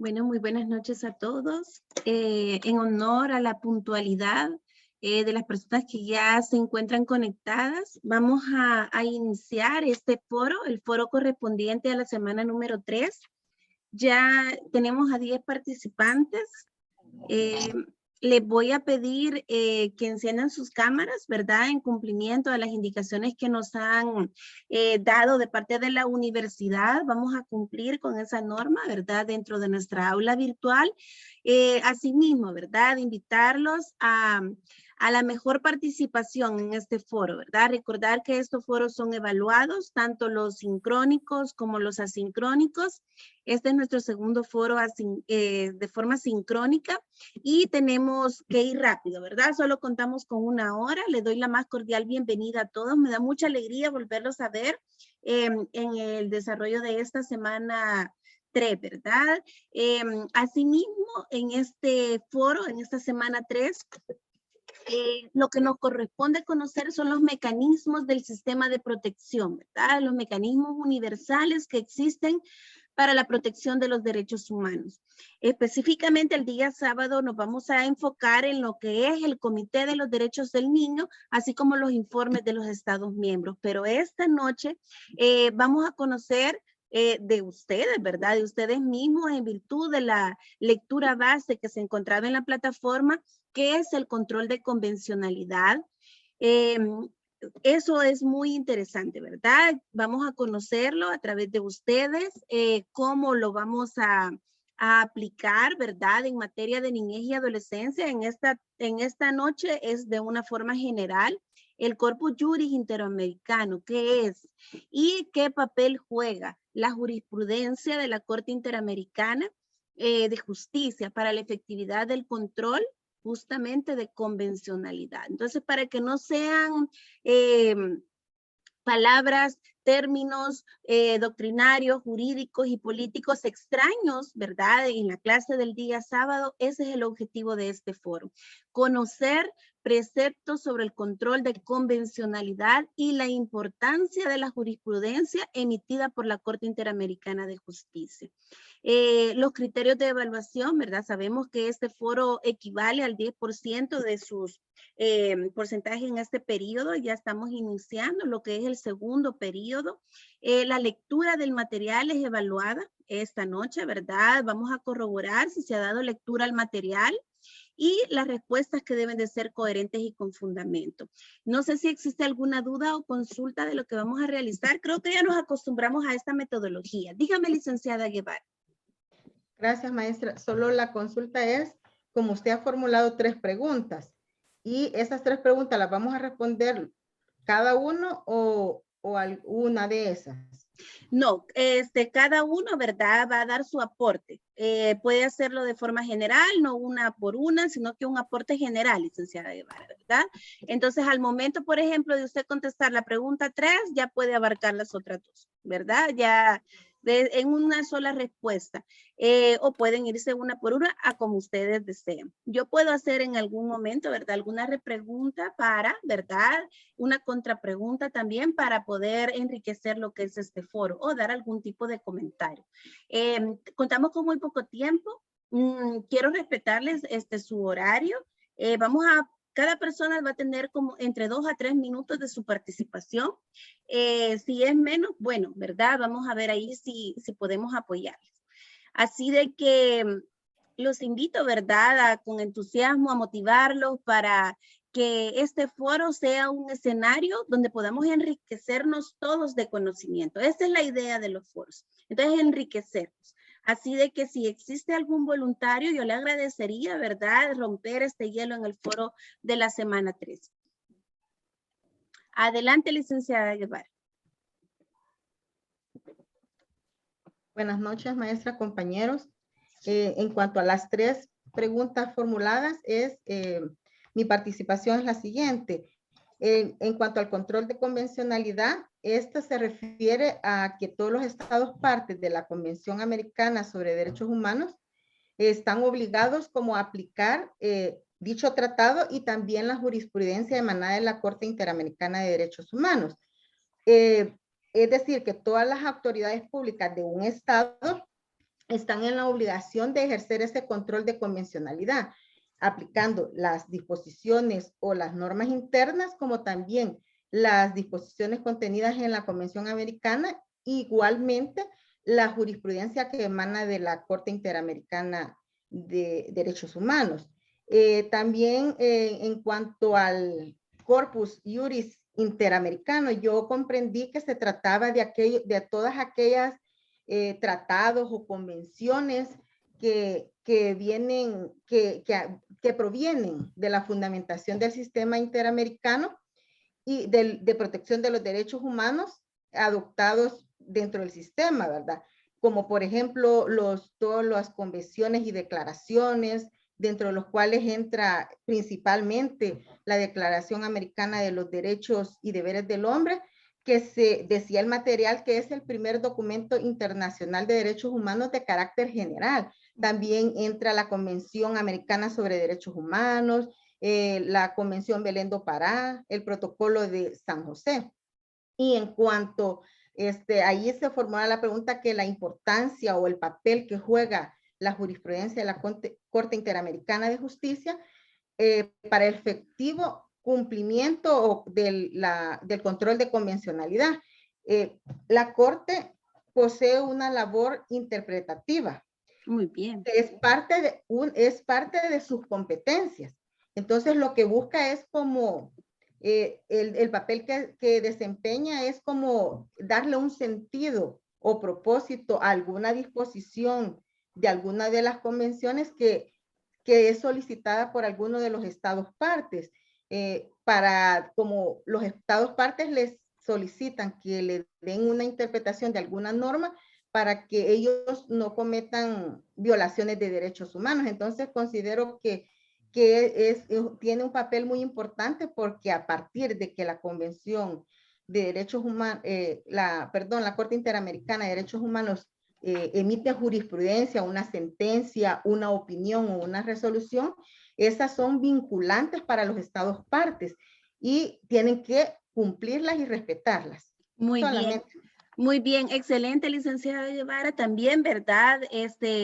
Bueno, muy buenas noches a todos. En honor a la puntualidad de las personas que ya se encuentran conectadas, vamos a iniciar este foro, el foro correspondiente a la semana número 3. Ya tenemos a 10 participantes. Les voy a pedir que enciendan sus cámaras, ¿verdad? En cumplimiento a las indicaciones que nos han dado de parte de la universidad. Vamos a cumplir con esa norma, ¿verdad? Dentro de nuestra aula virtual. Asimismo, ¿verdad? Invitarlos a la mejor participación en este foro, ¿verdad? Recordar que estos foros son evaluados, tanto los sincrónicos como los asincrónicos. Este es nuestro segundo foro de forma sincrónica y tenemos que ir rápido, ¿verdad? Solo contamos con 1 hora. Le doy la más cordial bienvenida a todos. Me da mucha alegría volverlos a ver en el desarrollo de esta semana 3, ¿verdad? Asimismo, en este foro, en esta semana 3, lo que nos corresponde conocer son los mecanismos del sistema de protección, ¿verdad? Los mecanismos universales que existen para la protección de los derechos humanos. Específicamente el día sábado nos vamos a enfocar en lo que es el Comité de los Derechos del Niño, así como los informes de los Estados miembros. Pero esta noche vamos a conocer de ustedes, ¿verdad? De ustedes mismos en virtud de la lectura base que se encontraba en la plataforma, qué es el control de convencionalidad. Eso es muy interesante, ¿verdad? Vamos a conocerlo a través de ustedes, cómo lo vamos a aplicar, ¿verdad? En materia de niñez y adolescencia. En esta noche es de una forma general. El Corpus Juris Interamericano, ¿qué es? ¿Y qué papel juega la jurisprudencia de la Corte Interamericana de Justicia para la efectividad del control justamente de convencionalidad? Entonces, para que no sean palabras, términos doctrinarios, jurídicos y políticos extraños, ¿verdad? En la clase del día sábado, ese es el objetivo de este foro. Conocer preceptos sobre el control de convencionalidad y la importancia de la jurisprudencia emitida por la Corte Interamericana de Justicia. Los criterios de evaluación, ¿verdad? Sabemos que este foro equivale al 10% de sus porcentajes en este periodo. Ya estamos iniciando lo que es el segundo periodo. La lectura del material es evaluada esta noche, ¿verdad? Vamos a corroborar si se ha dado lectura al material y las respuestas que deben de ser coherentes y con fundamento. No sé si existe alguna duda o consulta de lo que vamos a realizar. Creo que ya nos acostumbramos a esta metodología. Dígame, licenciada Guevara. Gracias, maestra. Solo la consulta es, como usted ha formulado 3 preguntas, y esas 3 preguntas las vamos a responder cada uno o alguna de esas. No, cada uno, ¿verdad? Va a dar su aporte. Puede hacerlo de forma general, no una por una, sino que un aporte general, licenciada Guevara, ¿verdad? Entonces, al momento, por ejemplo, de usted contestar la pregunta 3, ya puede abarcar las otras 2, ¿verdad? Ya en una sola respuesta. O pueden irse una por una a como ustedes deseen. Yo puedo hacer en algún momento, ¿verdad? Alguna repregunta para, ¿verdad? Una contrapregunta también para poder enriquecer lo que es este foro o dar algún tipo de comentario. Contamos con muy poco tiempo. Quiero respetarles su horario. Cada persona va a tener como entre 2 a 3 minutos de su participación. Si es menos, bueno, ¿verdad? Vamos a ver ahí si podemos apoyarles. Así de que los invito, ¿verdad? Con entusiasmo a motivarlos para que este foro sea un escenario donde podamos enriquecernos todos de conocimiento. Esa es la idea de los foros. Entonces, enriquecernos. Así de que si existe algún voluntario, yo le agradecería, ¿verdad? Romper este hielo en el foro de la semana 3. Adelante, licenciada Guevara. Buenas noches, maestra, compañeros. En cuanto a las 3 preguntas formuladas, mi participación es la siguiente. En cuanto al control de convencionalidad, esta se refiere a que todos los estados partes de la Convención Americana sobre Derechos Humanos están obligados como a aplicar dicho tratado y también la jurisprudencia emanada de la Corte Interamericana de Derechos Humanos. Es decir, que todas las autoridades públicas de un estado están en la obligación de ejercer ese control de convencionalidad, aplicando las disposiciones o las normas internas, como también las disposiciones contenidas en la Convención Americana, igualmente la jurisprudencia que emana de la Corte Interamericana de Derechos Humanos. También en cuanto al Corpus Juris Interamericano, yo comprendí que se trataba de todas aquellas tratados o convenciones que provienen de la fundamentación del sistema interamericano y de protección de los derechos humanos adoptados dentro del sistema, ¿verdad? Como por ejemplo todas las convenciones y declaraciones, dentro de los cuales entra principalmente la Declaración Americana de los Derechos y Deberes del Hombre, que se decía el material que es el primer documento internacional de derechos humanos de carácter general. También entra la Convención Americana sobre Derechos Humanos, la Convención Belén do Pará, el Protocolo de San José. Y en cuanto, ahí se formula la pregunta que la importancia o el papel que juega la jurisprudencia de la Corte Interamericana de Justicia para el efectivo cumplimiento del control de convencionalidad. La Corte posee una labor interpretativa. Muy bien. Es parte de sus competencias. Entonces, lo que busca es como el papel que desempeña es como darle un sentido o propósito a alguna disposición de alguna de las convenciones que es solicitada por alguno de los estados partes, como los estados partes les solicitan que le den una interpretación de alguna norma para que ellos no cometan violaciones de derechos humanos. Entonces considero que tiene un papel muy importante, porque a partir de que la Convención de Derechos Humanos, la Corte Interamericana de Derechos Humanos emite jurisprudencia, una sentencia, una opinión o una resolución, esas son vinculantes para los estados partes y tienen que cumplirlas y respetarlas. Muy bien. Muy bien, excelente, licenciada Guevara. También, ¿verdad?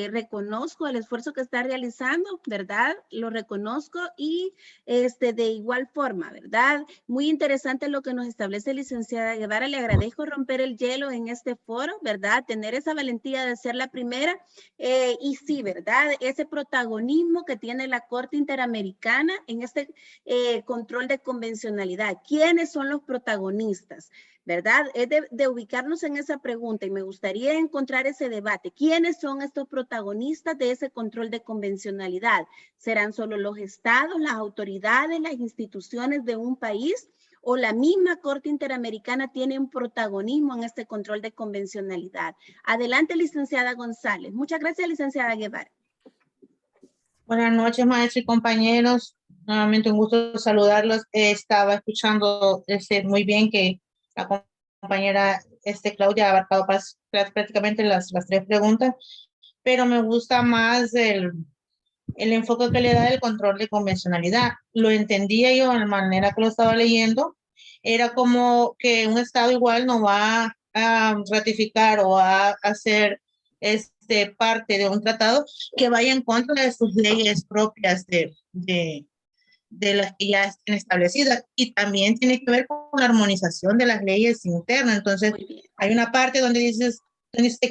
Reconozco el esfuerzo que está realizando, ¿verdad? Lo reconozco y de igual forma, ¿verdad? Muy interesante lo que nos establece licenciada Guevara. Le agradezco romper el hielo en este foro, ¿verdad? Tener esa valentía de ser la primera. Y sí, ¿verdad? Ese protagonismo que tiene la Corte Interamericana en este control de convencionalidad. ¿Quiénes son los protagonistas? ¿Verdad? Es de ubicarnos en esa pregunta y me gustaría encontrar ese debate. ¿Quiénes son estos protagonistas de ese control de convencionalidad? ¿Serán solo los estados, las autoridades, las instituciones de un país? ¿O la misma Corte Interamericana tiene un protagonismo en este control de convencionalidad? Adelante, licenciada González. Muchas gracias, licenciada Guevara. Buenas noches, maestros y compañeros. Nuevamente un gusto saludarlos. Estaba escuchando muy bien que la compañera Claudia ha abarcado prácticamente las tres preguntas, pero me gusta más el enfoque que le da el control de convencionalidad. Lo entendía yo de la manera que lo estaba leyendo. Era como que un estado igual no va a ratificar o a hacer parte de un tratado que vaya en contra de sus leyes propias de las que ya están establecidas, y también tiene que ver con la armonización de las leyes internas. Entonces, hay una parte donde dice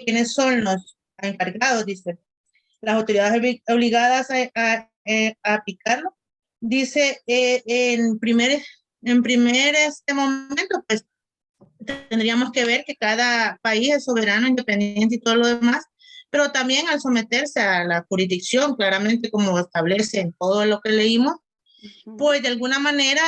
quiénes son los encargados, dice, las autoridades obligadas a aplicarlo. Dice, en primer momento, pues, tendríamos que ver que cada país es soberano, independiente y todo lo demás, pero también al someterse a la jurisdicción, claramente como establece en todo lo que leímos, pues de alguna manera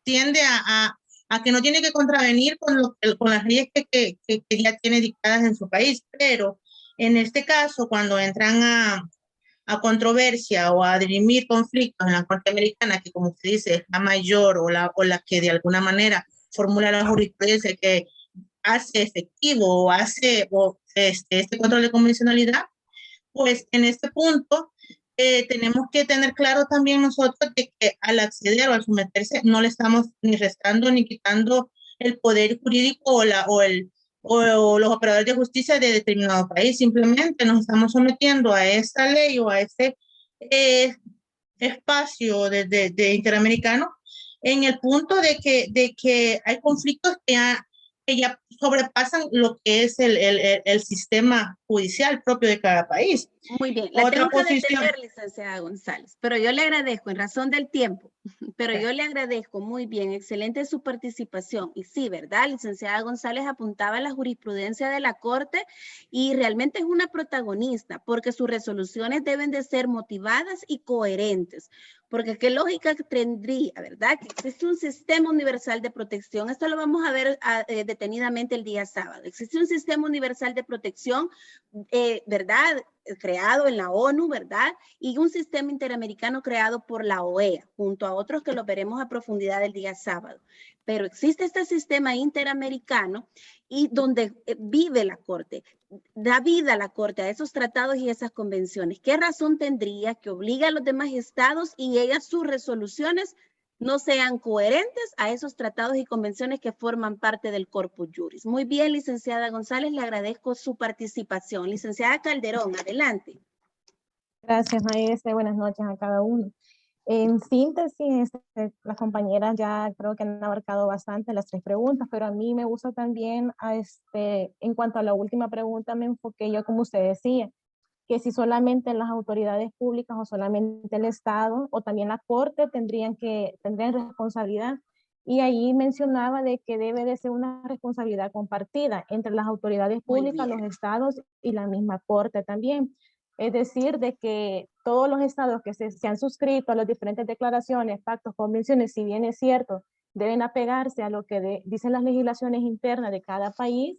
tiende a que no tiene que contravenir con las leyes que ya tiene dictadas en su país. Pero en este caso, cuando entran a controversia o a dirimir conflictos en la Corte Americana, que como usted dice es la mayor o la que de alguna manera formula la jurisprudencia que hace efectivo o hace este control de convencionalidad, pues en este punto tenemos que tener claro también nosotros de que al acceder o al someterse no le estamos ni restando ni quitando el poder jurídico o o los operadores de justicia de determinado país. Simplemente nos estamos sometiendo a esta ley o a este espacio de interamericano en el punto de que hay conflictos que ya sobrepasan lo que es el sistema judicial propio de cada país. Muy bien, la Otra tengo que posición. detener, licenciada González, pero yo le agradezco en razón del tiempo, pero yo le agradezco muy bien, excelente su participación. Y sí, ¿verdad? Licenciada González apuntaba a la jurisprudencia de la Corte y realmente es una protagonista porque sus resoluciones deben de ser motivadas y coherentes. Porque qué lógica tendría, ¿verdad? Que existe un sistema universal de protección. Esto lo vamos a ver detenidamente el día sábado. Existe un sistema universal de protección, ¿verdad? Creado en la ONU, ¿verdad? Y un sistema interamericano creado por la OEA, junto a otros que lo veremos a profundidad el día sábado. Pero existe este sistema interamericano y donde vive la Corte, da vida a la Corte, a esos tratados y esas convenciones. ¿Qué razón tendría que obliga a los demás estados y ellas sus resoluciones no sean coherentes a esos tratados y convenciones que forman parte del Corpus Juris? Muy bien, licenciada González, le agradezco su participación. Licenciada Calderón, adelante. Gracias, maestra. Buenas noches a cada uno. En síntesis, las compañeras ya creo que han abarcado bastante las 3 preguntas, pero a mí me gusta también, en cuanto a la última pregunta, me enfoqué yo, como usted decía, que si solamente las autoridades públicas o solamente el Estado o también la Corte tendrían responsabilidad. Y ahí mencionaba de que debe de ser una responsabilidad compartida entre las autoridades públicas, los estados y la misma Corte también. Es decir, de que todos los estados que se han suscrito a las diferentes declaraciones, pactos, convenciones, si bien es cierto, deben apegarse a lo que dicen las legislaciones internas de cada país,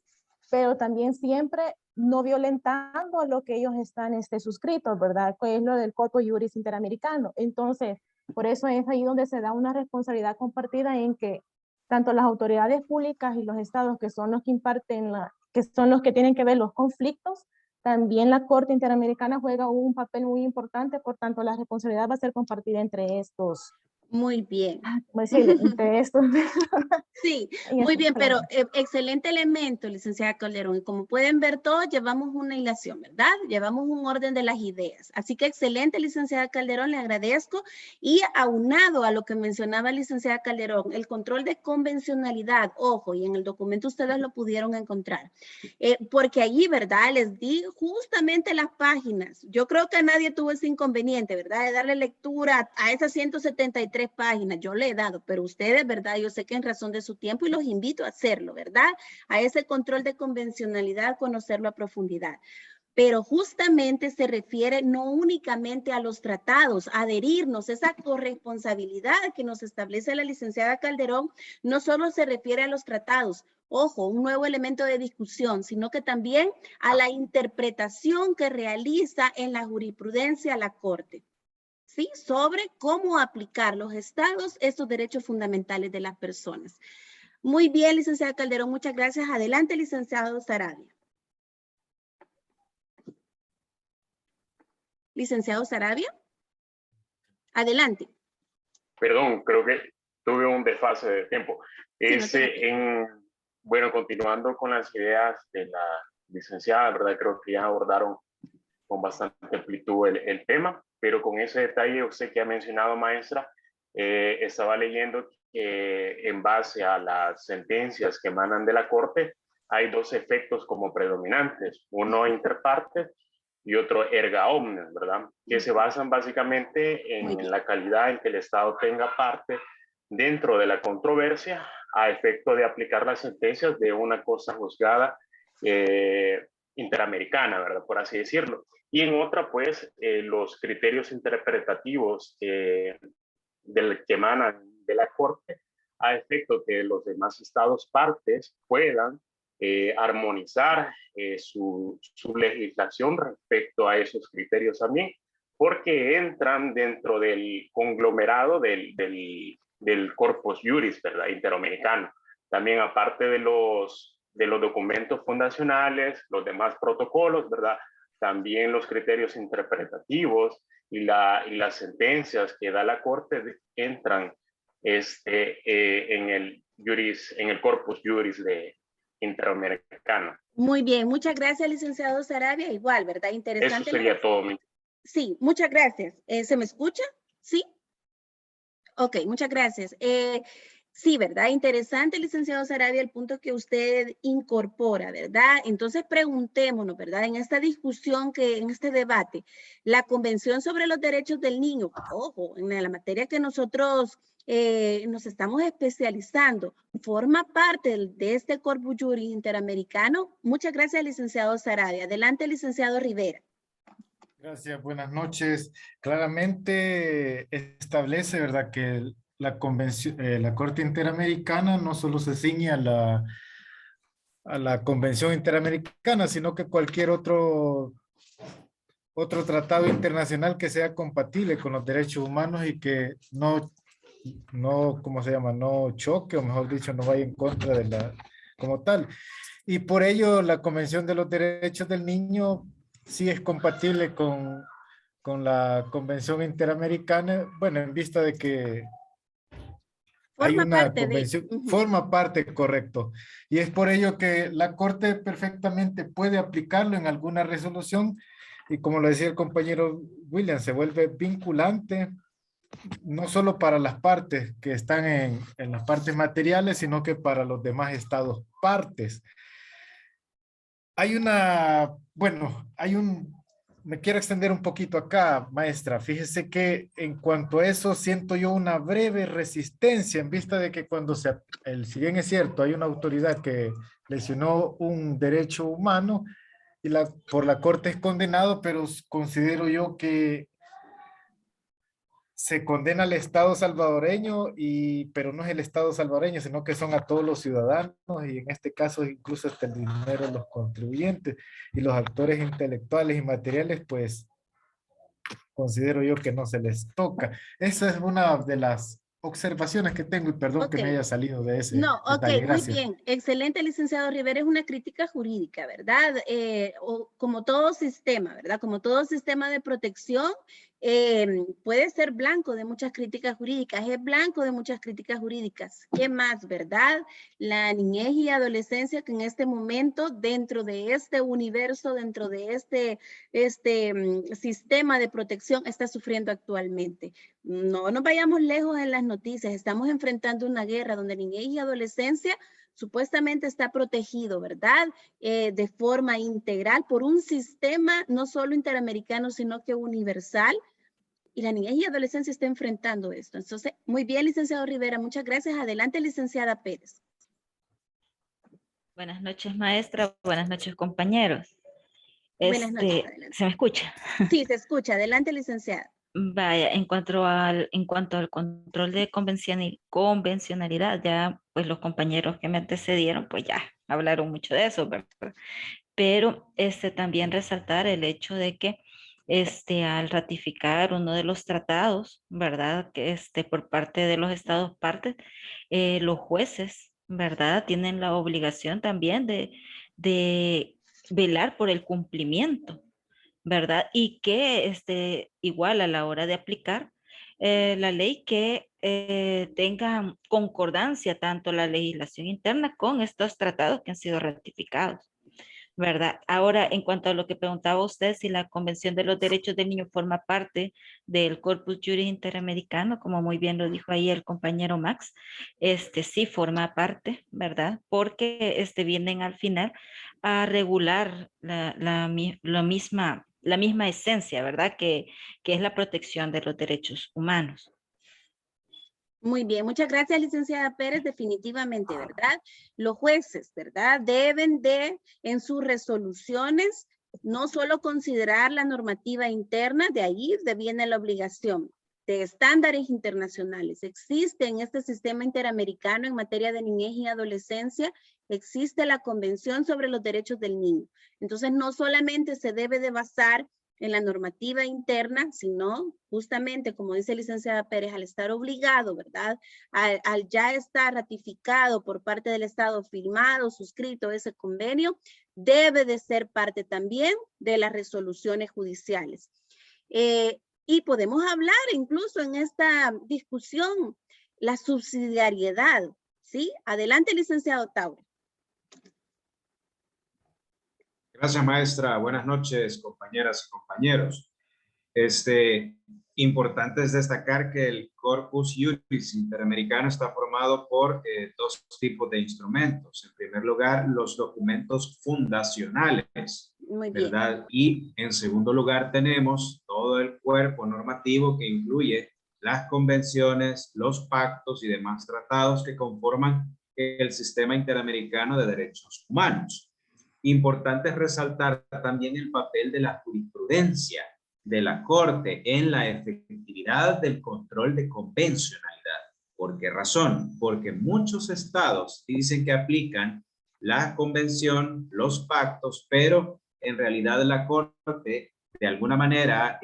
pero también siempre no violentando lo que ellos están suscritos, ¿verdad? Que es lo del Corpus Juris Interamericano. Entonces, por eso es ahí donde se da una responsabilidad compartida en que tanto las autoridades públicas y los estados, que son los que imparten, que son los que tienen que ver los conflictos, también la Corte Interamericana juega un papel muy importante, por tanto la responsabilidad va a ser compartida entre estos. Muy bien. Entre estos. Sí, muy bien, pero excelente elemento, licenciada Calderón. Y como pueden ver todos, llevamos una hilación, ¿verdad? Llevamos un orden de las ideas. Así que excelente, licenciada Calderón, le agradezco. Y aunado a lo que mencionaba licenciada Calderón, el control de convencionalidad, ojo, y en el documento ustedes lo pudieron encontrar. Porque allí, ¿verdad? Les di justamente las páginas. Yo creo que nadie tuvo ese inconveniente, ¿verdad? De darle lectura a esas 173 páginas. Yo le he dado, pero ustedes, ¿verdad? Yo sé que en razón de su tiempo y los invito a hacerlo, ¿verdad? A ese control de convencionalidad, conocerlo a profundidad. Pero justamente se refiere no únicamente a los tratados, adherirnos, esa corresponsabilidad que nos establece la licenciada Calderón, no solo se refiere a los tratados, ojo, un nuevo elemento de discusión, sino que también a la interpretación que realiza en la jurisprudencia la Corte, ¿sí? Sobre cómo aplicar los estados estos derechos fundamentales de las personas. Muy bien, licenciada Calderón, muchas gracias. Adelante, licenciado Sarabia. Licenciado Sarabia. Adelante. Perdón, creo que tuve un desfase de tiempo. Sí, Bueno, continuando con las ideas de la licenciada, ¿verdad? Creo que ya abordaron con bastante amplitud el tema, pero con ese detalle usted que ha mencionado, maestra, estaba leyendo que en base a las sentencias que emanan de la Corte, hay 2 efectos como predominantes, uno inter partes y otro erga omnes, ¿verdad? Que se basan básicamente en la calidad en que el Estado tenga parte dentro de la controversia a efecto de aplicar las sentencias de una cosa juzgada interamericana, ¿verdad? Por así decirlo. Y en otra, pues, los criterios interpretativos que emanan de la Corte a efecto que los demás estados partes puedan armonizar su legislación respecto a esos criterios también, porque entran dentro del conglomerado del Corpus Juris, ¿verdad? Interamericano. También aparte de los documentos fundacionales, los demás protocolos, ¿verdad? También los criterios interpretativos y las sentencias que da la Corte entran en el Corpus Juris Interamericana. Muy bien, muchas gracias, licenciado Sarabia. Igual, ¿verdad? Interesante. Eso sería todo. Sí, muchas gracias. ¿Se me escucha? Sí. Ok, muchas gracias. Sí, ¿verdad? Interesante, licenciado Sarabia, el punto que usted incorpora, ¿verdad? Entonces preguntémonos, ¿verdad? En esta discusión, en este debate, la Convención sobre los Derechos del Niño, ojo, en la materia que nosotros nos estamos especializando, forma parte de este corpus juris interamericano. Muchas gracias, licenciado Sarabia. Adelante, licenciado Rivera. Gracias, buenas noches. Claramente establece, ¿verdad?, que la convención, la Corte Interamericana no solo se ciñe a la Convención Interamericana, sino que cualquier otro tratado internacional que sea compatible con los derechos humanos y que no, ¿cómo se llama?, no choque, o mejor dicho, no vaya en contra de la, como tal. Y por ello la Convención de los Derechos del Niño sí es compatible con la Convención Interamericana, bueno, en vista de que hay Forma una parte convención, de... forma parte, correcto. Y es por ello que la Corte perfectamente puede aplicarlo en alguna resolución y como lo decía el compañero William, se vuelve vinculante no solo para las partes que están en las partes materiales, sino que para los demás estados partes. Me quiero extender un poquito acá, maestra. Fíjese que en cuanto a eso, siento yo una breve resistencia en vista de que cuando si bien es cierto, hay una autoridad que lesionó un derecho humano y por la Corte es condenado, pero considero yo que se condena al Estado salvadoreño, pero no es el Estado salvadoreño, sino que son a todos los ciudadanos y en este caso incluso hasta el dinero de los contribuyentes y los actores intelectuales y materiales, pues considero yo que no se les toca. Esa es una de las observaciones que tengo y perdón que me haya salido de ese No, ok, detalle. muy Gracias. bien. Excelente, licenciado Rivera. Es una crítica jurídica, ¿verdad? Como todo sistema, ¿verdad? Como todo sistema de protección, puede ser blanco de muchas críticas jurídicas. Es blanco de muchas críticas jurídicas. ¿Qué más, verdad? La niñez y adolescencia que en este momento, dentro de este universo, dentro de este sistema de protección, está sufriendo actualmente. No nos vayamos lejos en las noticias. Estamos enfrentando una guerra donde niñez y adolescencia supuestamente está protegido, ¿verdad? De forma integral por un sistema no solo interamericano, sino que universal. Y la niñez y adolescencia está enfrentando esto. Entonces, muy bien, licenciado Rivera. Muchas gracias. Adelante, licenciada Pérez. Buenas noches, maestra. Buenas noches, compañeros. Buenas noches. Adelante. ¿Se me escucha? Sí, se escucha. Adelante, licenciada. Vaya, en cuanto al control de convencionalidad, ya pues los compañeros que me antecedieron, pues ya hablaron mucho de eso, ¿verdad? Pero también resaltar el hecho de que al ratificar uno de los tratados, ¿verdad? Que por parte de los estados partes, los jueces, ¿verdad? Tienen la obligación también de velar por el cumplimiento, ¿verdad? Y que igual a la hora de aplicar la ley que tenga concordancia tanto la legislación interna con estos tratados que han sido ratificados, ¿verdad? Ahora, en cuanto a lo que preguntaba usted, si la Convención de los Derechos del Niño forma parte del Corpus Juris Interamericano, como muy bien lo dijo ahí el compañero Max, sí forma parte, ¿verdad? Porque vienen al final a regular la misma esencia, ¿verdad? Que es la protección de los derechos humanos. Muy bien, muchas gracias, licenciada Pérez. Definitivamente, ¿verdad? Los jueces, ¿verdad? Deben de, en sus resoluciones, no solo considerar la normativa interna, de ahí viene la obligación de estándares internacionales. Existe en este sistema interamericano en materia de niñez y adolescencia, existe la Convención sobre los Derechos del Niño. Entonces, no solamente se debe de basar en la normativa interna, sino justamente, como dice la licenciada Pérez, al estar obligado, ¿verdad? Al ya estar ratificado por parte del Estado, firmado, suscrito ese convenio, debe de ser parte también de las resoluciones judiciales. Y podemos hablar incluso en esta discusión, la subsidiariedad, ¿sí? Adelante, licenciado Tauro. Gracias, maestra. Buenas noches, compañeras y compañeros. Importante es destacar que el Corpus Juris Interamericano está formado por dos tipos de instrumentos. En primer lugar, los documentos fundacionales, Muy bien. ¿verdad? Y en segundo lugar tenemos todo el cuerpo normativo que incluye las convenciones, los pactos y demás tratados que conforman el sistema interamericano de derechos humanos. Importante es resaltar también el papel de la jurisprudencia de la Corte en la efectividad del control de convencionalidad. ¿Por qué razón? Porque muchos estados dicen que aplican la convención, los pactos, pero en realidad la Corte de alguna manera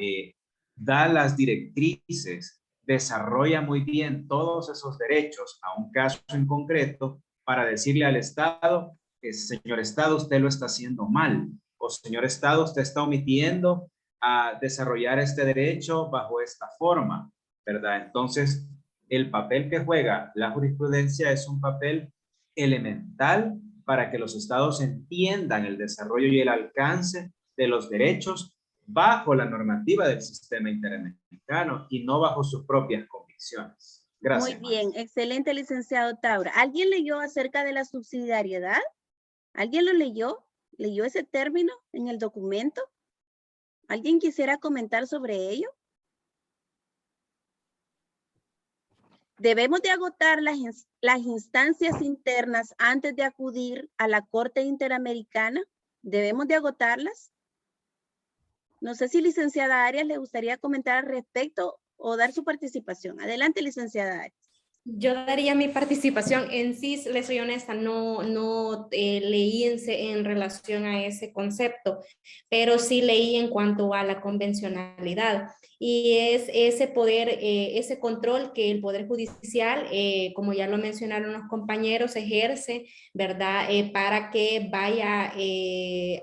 da las directrices, desarrolla muy bien todos esos derechos a un caso en concreto para decirle al Estado que, señor Estado, usted lo está haciendo mal, o señor Estado, usted está omitiendo a desarrollar este derecho bajo esta forma, ¿verdad? Entonces, el papel que juega la jurisprudencia es un papel elemental para que los estados entiendan el desarrollo y el alcance de los derechos bajo la normativa del sistema interamericano y no bajo sus propias convicciones. Gracias. Muy bien, excelente, licenciado Taura. ¿Alguien leyó acerca de la subsidiariedad? ¿Alguien lo leyó? ¿Leyó ese término en el documento? ¿Alguien quisiera comentar sobre ello? Debemos de agotar las instancias internas antes de acudir a la Corte Interamericana. ¿Debemos de agotarlas? No sé si licenciada Arias le gustaría comentar al respecto o dar su participación. Adelante, licenciada Arias. Yo daría mi participación. En sí, les soy honesta, no leí en relación a ese concepto, pero sí leí en cuanto a la convencionalidad. Y es ese poder, ese control que el Poder Judicial, como ya lo mencionaron los compañeros, ejerce, ¿verdad? Para que vaya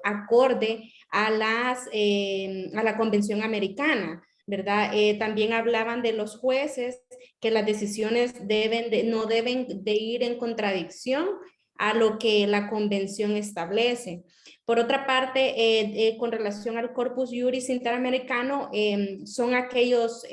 acorde a la Convención Americana, ¿verdad? También hablaban de los jueces, que las decisiones no deben de ir en contradicción a lo que la convención establece. Por otra parte, con relación al Corpus Juris Interamericano, son aquellos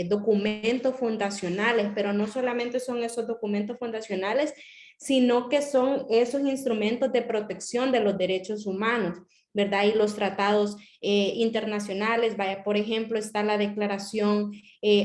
documentos fundacionales, pero no solamente son esos documentos fundacionales, sino que son esos instrumentos de protección de los derechos humanos, ¿verdad? Y los tratados internacionales, vaya, por ejemplo, está la Declaración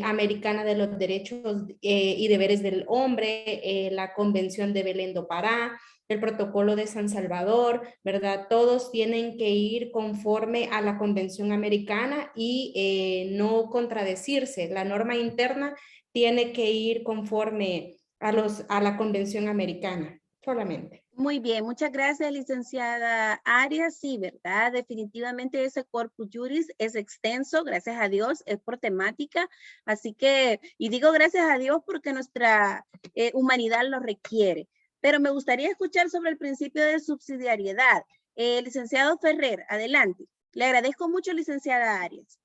Americana de los Derechos y Deberes del Hombre, la Convención de Belén do Pará, el Protocolo de San Salvador, ¿verdad? Todos tienen que ir conforme a la Convención Americana y no contradecirse. La norma interna tiene que ir conforme a la Convención Americana, solamente. Muy bien, muchas gracias, licenciada Arias. Sí, ¿verdad? Definitivamente ese Corpus Juris es extenso, gracias a Dios, es por temática. Así que, y digo gracias a Dios porque nuestra humanidad lo requiere. Pero me gustaría escuchar sobre el principio de subsidiariedad. Licenciado Ferrer, adelante. Le agradezco mucho, licenciada Arias.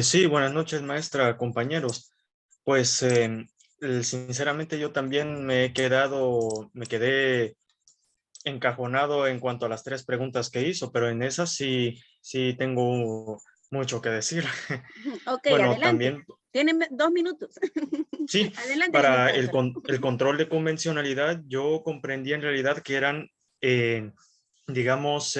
Sí, buenas noches, maestra, compañeros. Pues sinceramente yo también me quedé encajonado en cuanto a las 3 preguntas que hizo, pero en esas sí tengo mucho que decir. Ok, bueno, adelante. También, tienen 2 minutos. Sí, adelante, para el control de convencionalidad yo comprendí en realidad que eran, digamos,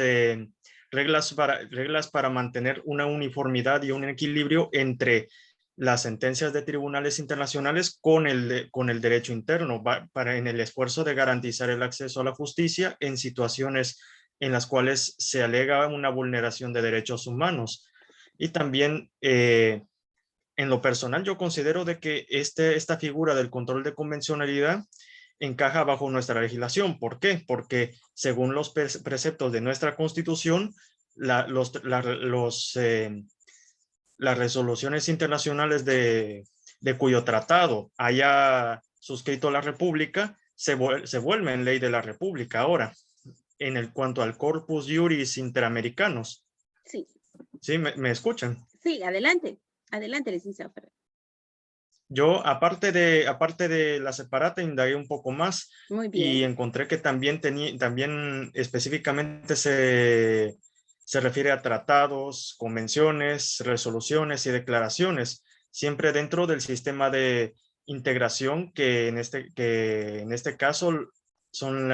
reglas para mantener una uniformidad y un equilibrio entre las sentencias de tribunales internacionales con el derecho interno, en el esfuerzo de garantizar el acceso a la justicia en situaciones en las cuales se alega una vulneración de derechos humanos. Y también, en lo personal, yo considero de que esta figura del control de convencionalidad encaja bajo nuestra legislación. ¿Por qué? Porque según los preceptos de nuestra Constitución, las resoluciones internacionales de cuyo tratado haya suscrito la República se vuelven ley de la República. Ahora, en cuanto al Corpus Juris Interamericanos. Sí. ¿Sí? ¿Me escuchan? Sí, adelante. Adelante, licenciado Ferrer. Yo, aparte de la separata, indagué un poco más Muy bien. y encontré que también específicamente se refiere a tratados, convenciones, resoluciones y declaraciones, siempre dentro del sistema de integración que en este caso son,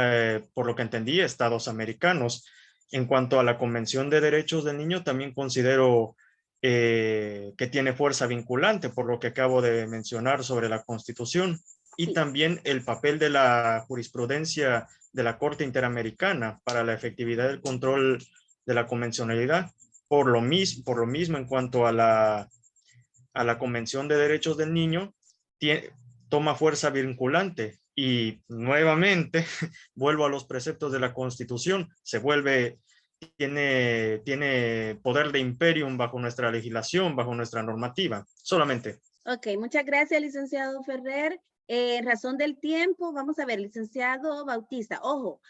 por lo que entendí, estados americanos. En cuanto a la Convención de Derechos del Niño, también considero que tiene fuerza vinculante, por lo que acabo de mencionar sobre la Constitución, y Sí. también el papel de la jurisprudencia de la Corte Interamericana para la efectividad del control de la convencionalidad. Por lo mismo, en cuanto a la Convención de Derechos del Niño, toma fuerza vinculante. Y nuevamente, vuelvo a los preceptos de la Constitución, tiene poder de imperium bajo nuestra legislación, bajo nuestra normativa, solamente. Ok, muchas gracias, licenciado Ferrer. En razón del tiempo, vamos a ver, licenciado Bautista, ojo,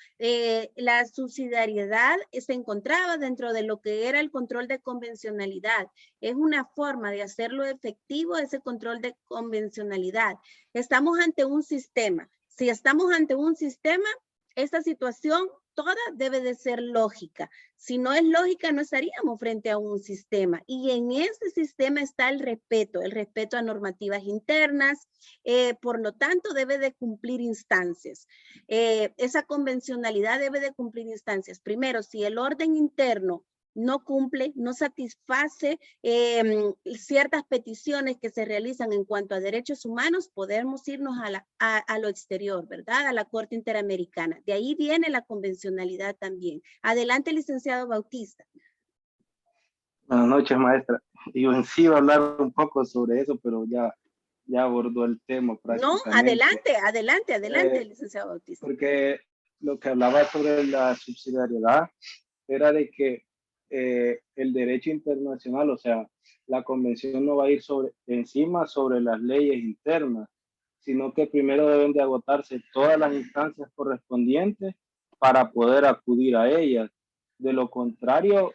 la subsidiariedad se encontraba dentro de lo que era el control de convencionalidad. Es una forma de hacerlo efectivo, ese control de convencionalidad. Estamos ante un sistema. Si estamos ante un sistema, esta situación toda debe de ser lógica. Si no es lógica, no estaríamos frente a un sistema. Y en ese sistema está el respeto a normativas internas. Por lo tanto, debe de cumplir instancias. Esa convencionalidad debe de cumplir instancias. Primero, si el orden interno no cumple, no satisface ciertas peticiones que se realizan en cuanto a derechos humanos, podemos irnos a lo exterior, ¿verdad? A la Corte Interamericana. De ahí viene la convencionalidad también. Adelante, licenciado Bautista. Buenas noches, maestra. Yo en sí iba a hablar un poco sobre eso, pero ya abordó el tema prácticamente. No, adelante, licenciado Bautista. Porque lo que hablaba sobre la subsidiariedad era de que el derecho internacional, o sea, la convención no va a ir encima sobre las leyes internas, sino que primero deben de agotarse todas las instancias correspondientes para poder acudir a ellas. De lo contrario,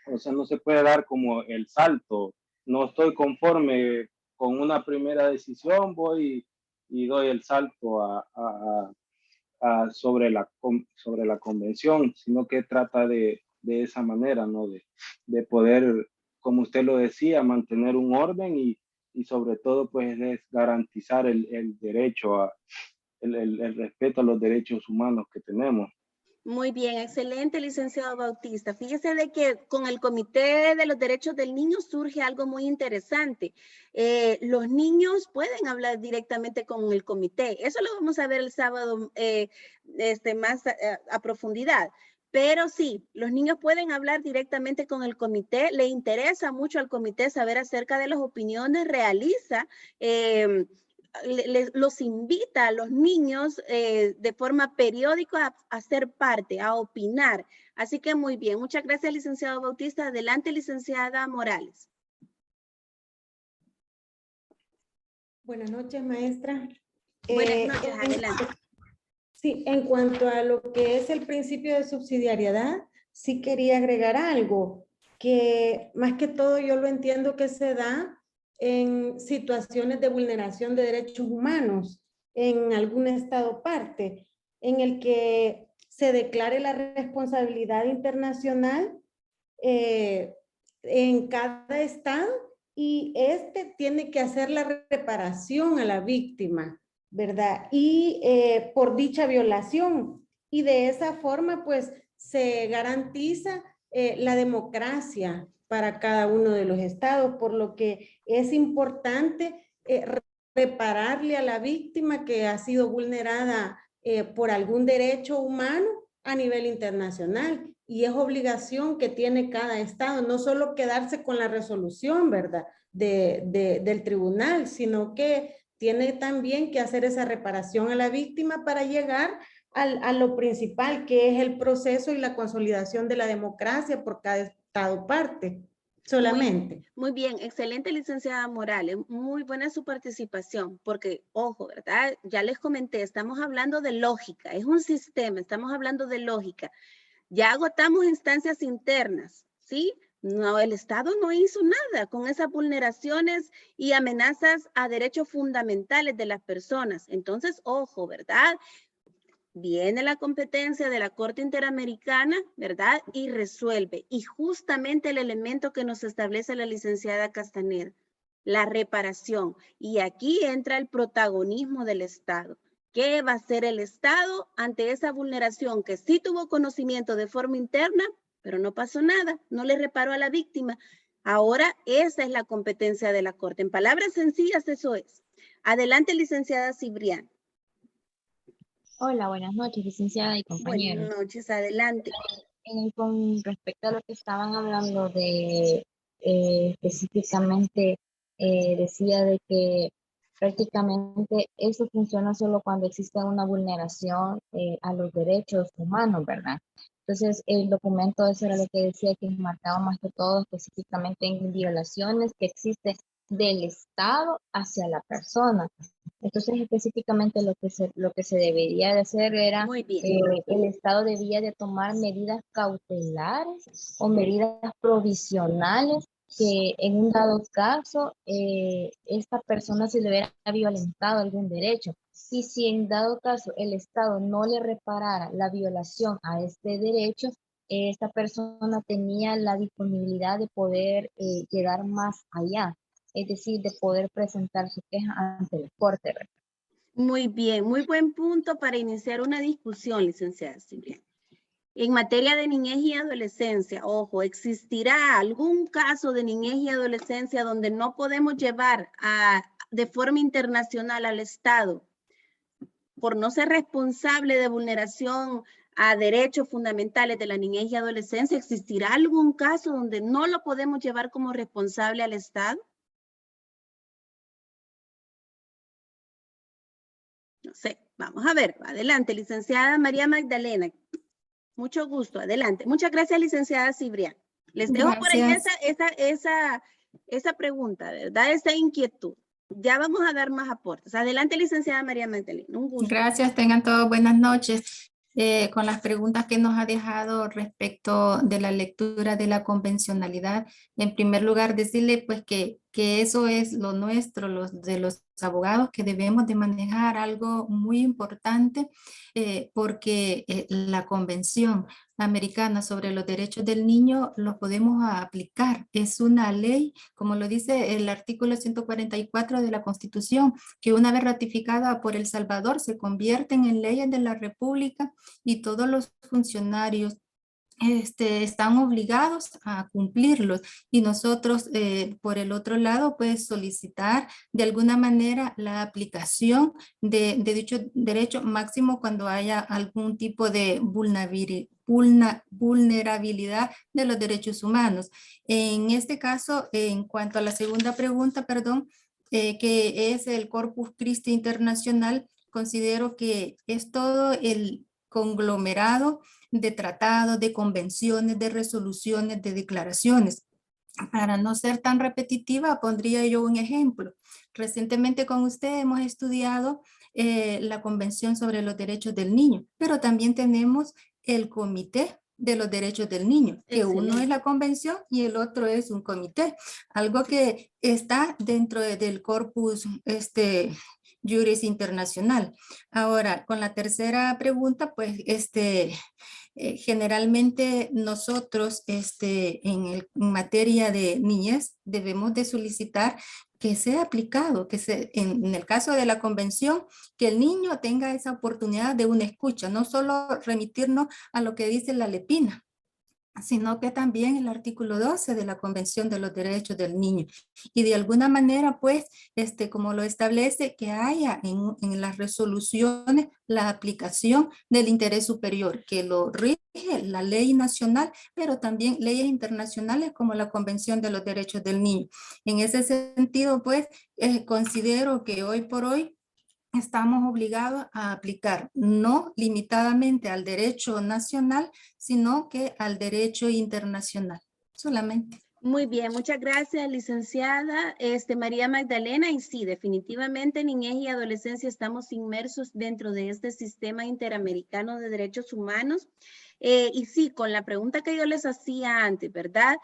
o sea, no se puede dar como el salto. No estoy conforme con una primera decisión, voy y doy el salto sobre la convención, sino que trata de esa manera, ¿no? De poder, como usted lo decía, mantener un orden y sobre todo, pues, es garantizar el derecho el respeto a los derechos humanos que tenemos. Muy bien, excelente, licenciado Bautista. Fíjese de que con el Comité de los Derechos del Niño surge algo muy interesante. Los niños pueden hablar directamente con el comité. Eso lo vamos a ver el sábado más a profundidad. Pero sí, los niños pueden hablar directamente con el comité. Le interesa mucho al comité saber acerca de las opiniones, realiza los invita a los niños de forma periódica a ser parte, a opinar. Así que muy bien. Muchas gracias, licenciado Bautista. Adelante, licenciada Morales. Buenas noches, maestra. Buenas noches, adelante. Sí, en cuanto a lo que es el principio de subsidiariedad, sí quería agregar algo, que más que todo yo lo entiendo que se da en situaciones de vulneración de derechos humanos en algún estado parte, en el que se declare la responsabilidad internacional en cada estado y este tiene que hacer la reparación a la víctima, ¿verdad? Y por dicha violación. Y de esa forma, pues, se garantiza la democracia para cada uno de los estados, por lo que es importante repararle a la víctima que ha sido vulnerada por algún derecho humano a nivel internacional. Y es obligación que tiene cada estado, no solo quedarse con la resolución, ¿verdad?, del tribunal, sino que tiene también que hacer esa reparación a la víctima para llegar a lo principal, que es el proceso y la consolidación de la democracia por cada estado parte. Solamente. Muy bien, excelente, licenciada Morales. Muy buena su participación, porque, ojo, ¿verdad? Ya les comenté, estamos hablando de lógica, es un sistema, estamos hablando de lógica. Ya agotamos instancias internas, ¿sí? No, el Estado no hizo nada con esas vulneraciones y amenazas a derechos fundamentales de las personas. Entonces, ojo, ¿verdad? Viene la competencia de la Corte Interamericana, ¿verdad? Y resuelve. Y justamente el elemento que nos establece la licenciada Castaneda, la reparación. Y aquí entra el protagonismo del Estado. ¿Qué va a hacer el Estado ante esa vulneración que sí tuvo conocimiento de forma interna, pero no pasó nada, no le reparó a la víctima? Ahora esa es la competencia de la Corte. En palabras sencillas, eso es. Adelante, licenciada Cibrián. Hola, buenas noches, licenciada y compañeros. Buenas noches, adelante. Con respecto a lo que estaban hablando de específicamente, decía de que prácticamente eso funciona solo cuando existe una vulneración a los derechos humanos, ¿verdad? Entonces, el documento, eso era lo que decía, que marcaba más que todo específicamente en violaciones que existen del Estado hacia la persona. Entonces, específicamente lo que se debería de hacer era, el Estado debía de tomar medidas cautelares o medidas provisionales que en un dado caso esta persona se le hubiera violentado algún derecho. Y si en dado caso el Estado no le reparara la violación a este derecho, esta persona tenía la disponibilidad de poder llegar más allá. Es decir, de poder presentar su queja ante la Corte. Muy bien, muy buen punto para iniciar una discusión, licenciada Silvia. En materia de niñez y adolescencia, ojo, ¿existirá algún caso de niñez y adolescencia donde no podemos llevar de forma internacional al Estado por no ser responsable de vulneración a derechos fundamentales de la niñez y adolescencia? ¿Existirá algún caso donde no lo podemos llevar como responsable al Estado? No sé, vamos a ver. Adelante, licenciada María Magdalena. Mucho gusto, adelante. Muchas gracias, licenciada Cibrián. Les dejo por ahí esa pregunta, ¿verdad? Esa inquietud. Ya vamos a dar más aportes. Adelante, licenciada María Magdalena. Un gusto. Gracias, tengan todos buenas noches. Con las preguntas que nos ha dejado respecto de la lectura de la convencionalidad, en primer lugar decirle pues que eso es lo nuestro, de los abogados, que debemos de manejar algo muy importante porque la Convención Americana sobre los Derechos del Niño lo podemos aplicar. Es una ley, como lo dice el artículo 144 de la Constitución, que una vez ratificada por El Salvador se convierten en leyes de la República y todos los funcionarios están obligados a cumplirlos, y nosotros por el otro lado pues solicitar de alguna manera la aplicación de dicho derecho, máximo cuando haya algún tipo de vulnerabilidad de los derechos humanos. En este caso, en cuanto a la segunda pregunta, perdón, que es el Corpus Christi Internacional, considero que es todo el conglomerado de tratados, de convenciones, de resoluciones, de declaraciones. Para no ser tan repetitiva, pondría yo un ejemplo. Recientemente con usted hemos estudiado la Convención sobre los Derechos del Niño, pero también tenemos el Comité de los Derechos del Niño, que uno es la convención y el otro es un comité, algo que está dentro del corpus juris internacional. Ahora, con la tercera pregunta, pues generalmente nosotros en materia de niñez debemos de solicitar que sea aplicado, en el caso de la convención, que el niño tenga esa oportunidad de una escucha, no solo remitirnos a lo que dice la Lepina, sino que también el artículo 12 de la Convención de los Derechos del Niño. Y de alguna manera, pues, como lo establece, que haya en las resoluciones la aplicación del interés superior, que lo rige la ley nacional, pero también leyes internacionales como la Convención de los Derechos del Niño. En ese sentido, pues, considero que hoy por hoy estamos obligados a aplicar no limitadamente al derecho nacional, sino que al derecho internacional, solamente. Muy bien, muchas gracias, licenciada María Magdalena. Y sí, definitivamente niñez y adolescencia estamos inmersos dentro de este sistema interamericano de derechos humanos. Y sí, con la pregunta que yo les hacía antes, ¿verdad?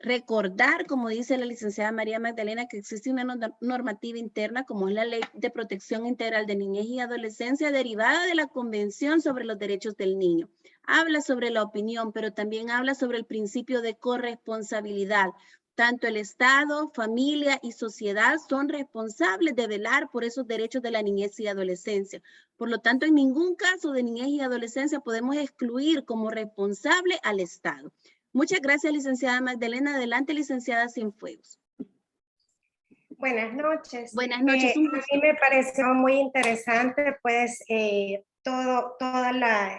Recordar, como dice la licenciada María Magdalena, que existe una normativa interna como es la Ley de Protección Integral de Niñez y Adolescencia derivada de la Convención sobre los Derechos del Niño. Habla sobre la opinión, pero también habla sobre el principio de corresponsabilidad. Tanto el Estado, familia y sociedad son responsables de velar por esos derechos de la niñez y adolescencia. Por lo tanto, en ningún caso de niñez y adolescencia podemos excluir como responsable al Estado. Muchas gracias, licenciada Magdalena. Adelante, licenciada Cienfuegos. Buenas noches. Buenas noches. A mí me pareció muy interesante, pues, todo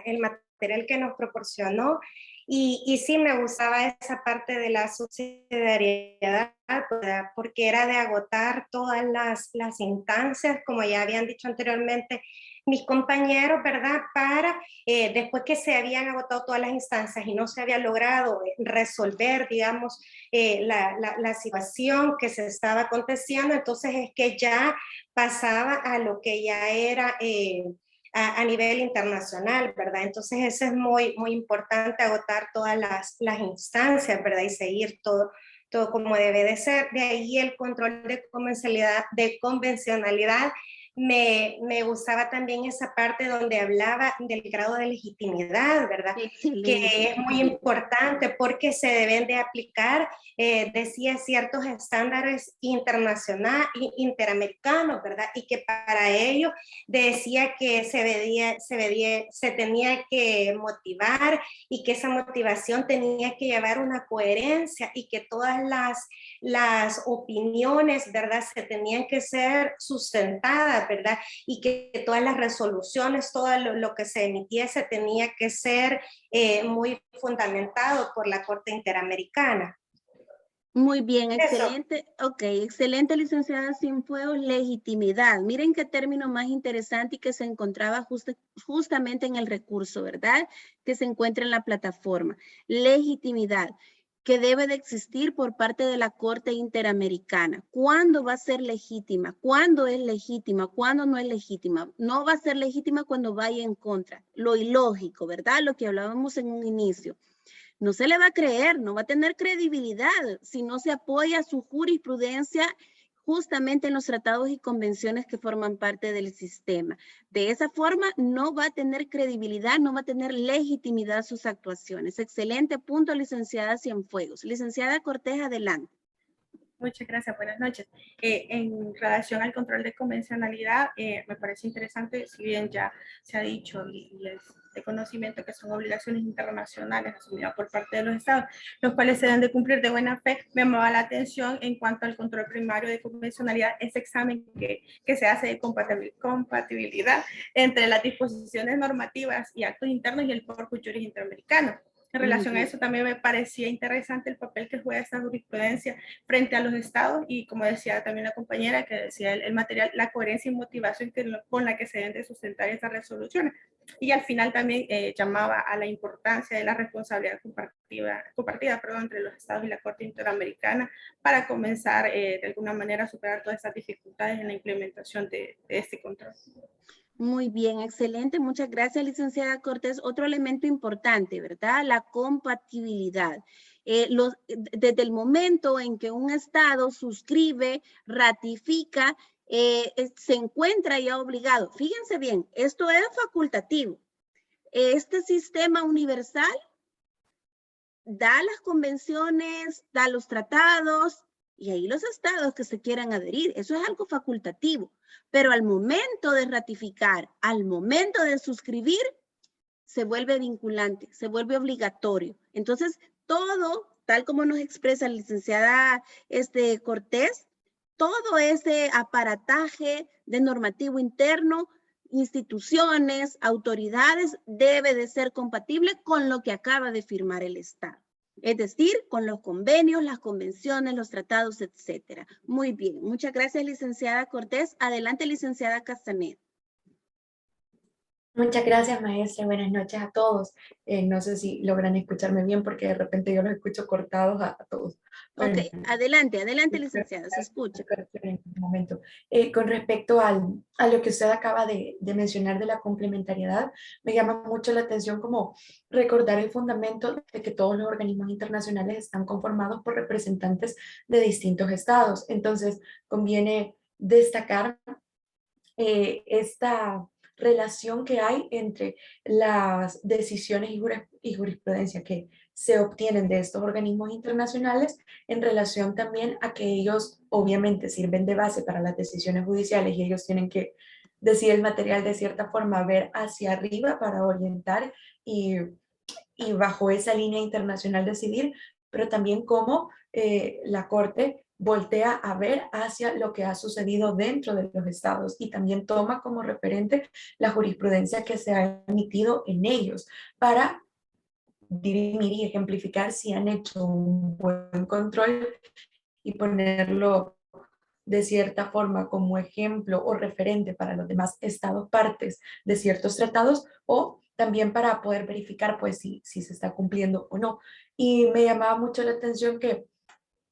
el material que nos proporcionó. Y sí me gustaba esa parte de la subsidiariedad, ¿verdad? Porque era de agotar todas las instancias, como ya habían dicho anteriormente mis compañeros, ¿verdad? Para después que se habían agotado todas las instancias y no se había logrado resolver, digamos, la situación que se estaba aconteciendo, entonces es que ya pasaba a lo que ya era a nivel internacional, ¿verdad? Entonces eso es muy, muy importante, agotar todas las instancias, ¿verdad? Y seguir todo como debe de ser. De ahí el control de convencionalidad. Me gustaba también esa parte donde hablaba del grado de legitimidad, ¿verdad? Excelente. Que es muy importante porque se deben de aplicar, decía, ciertos estándares internacionales, interamericanos, ¿verdad? Y que para ello decía que se tenía que motivar y que esa motivación tenía que llevar una coherencia y que todas las opiniones, ¿verdad? Se tenían que ser sustentadas, ¿verdad? Y que todas las resoluciones, todo lo que se emitiese tenía que ser muy fundamentado por la Corte Interamericana. Muy bien, excelente. Ok, excelente, licenciada Cienfuegos. Legitimidad. Miren qué término más interesante y que se encontraba justamente en el recurso, ¿verdad? Que se encuentra en la plataforma. Legitimidad, que debe de existir por parte de la Corte Interamericana. ¿Cuándo va a ser legítima? ¿Cuándo es legítima? ¿Cuándo no es legítima? No va a ser legítima cuando vaya en contra. Lo ilógico, ¿verdad? Lo que hablábamos en un inicio. No se le va a creer, no va a tener credibilidad si no se apoya su jurisprudencia justamente en los tratados y convenciones que forman parte del sistema. De esa forma no va a tener credibilidad, no va a tener legitimidad sus actuaciones. Excelente punto, licenciada Cienfuegos. Licenciada Cortés, adelante. Muchas gracias, buenas noches. En relación al control de convencionalidad, me parece interesante, si bien ya se ha dicho y es de conocimiento que son obligaciones internacionales asumidas por parte de los estados, los cuales se deben de cumplir de buena fe. Me llamaba la atención en cuanto al control primario de convencionalidad, ese examen que se hace de compatibilidad entre las disposiciones normativas y actos internos y el corpus juris interamericano. En relación a eso también me parecía interesante el papel que juega esta jurisprudencia frente a los estados y, como decía también la compañera que decía el material, la coherencia y motivación con la que se deben de sustentar estas resoluciones. Y al final también llamaba a la importancia de la responsabilidad compartida entre los estados y la Corte Interamericana para comenzar de alguna manera a superar todas estas dificultades en la implementación de este control. Muy bien, excelente. Muchas gracias, licenciada Cortés. Otro elemento importante, ¿verdad? La compatibilidad. Desde el momento en que un estado suscribe, ratifica, se encuentra ya obligado. Fíjense bien, esto es facultativo. Este sistema universal da las convenciones, da los tratados, y ahí los estados que se quieran adherir, eso es algo facultativo. Pero al momento de ratificar, al momento de suscribir, se vuelve vinculante, se vuelve obligatorio. Entonces, todo, tal como nos expresa la licenciada Cortés, todo ese aparataje de normativo interno, instituciones, autoridades, debe de ser compatible con lo que acaba de firmar el Estado. Es decir, con los convenios, las convenciones, los tratados, etcétera. Muy bien. Muchas gracias, licenciada Cortés. Adelante, licenciada Castanet. Muchas gracias, maestra. Buenas noches a todos. No sé si logran escucharme bien porque de repente yo los escucho cortados a todos. Ok, Bueno, adelante, licenciada, se escucha. en un momento. Con respecto a lo que usted acaba de mencionar de la complementariedad, me llama mucho la atención como recordar el fundamento de que todos los organismos internacionales están conformados por representantes de distintos estados. Entonces, conviene destacar esta relación que hay entre las decisiones y jurisprudencia que se obtienen de estos organismos internacionales en relación también a que ellos obviamente sirven de base para las decisiones judiciales y ellos tienen que decir el material de cierta forma, ver hacia arriba para orientar y bajo esa línea internacional decidir, pero también cómo la Corte voltea a ver hacia lo que ha sucedido dentro de los estados y también toma como referente la jurisprudencia que se ha emitido en ellos para dirimir y ejemplificar si han hecho un buen control y ponerlo de cierta forma como ejemplo o referente para los demás estados partes de ciertos tratados o también para poder verificar pues si se está cumpliendo o no. Y me llamaba mucho la atención que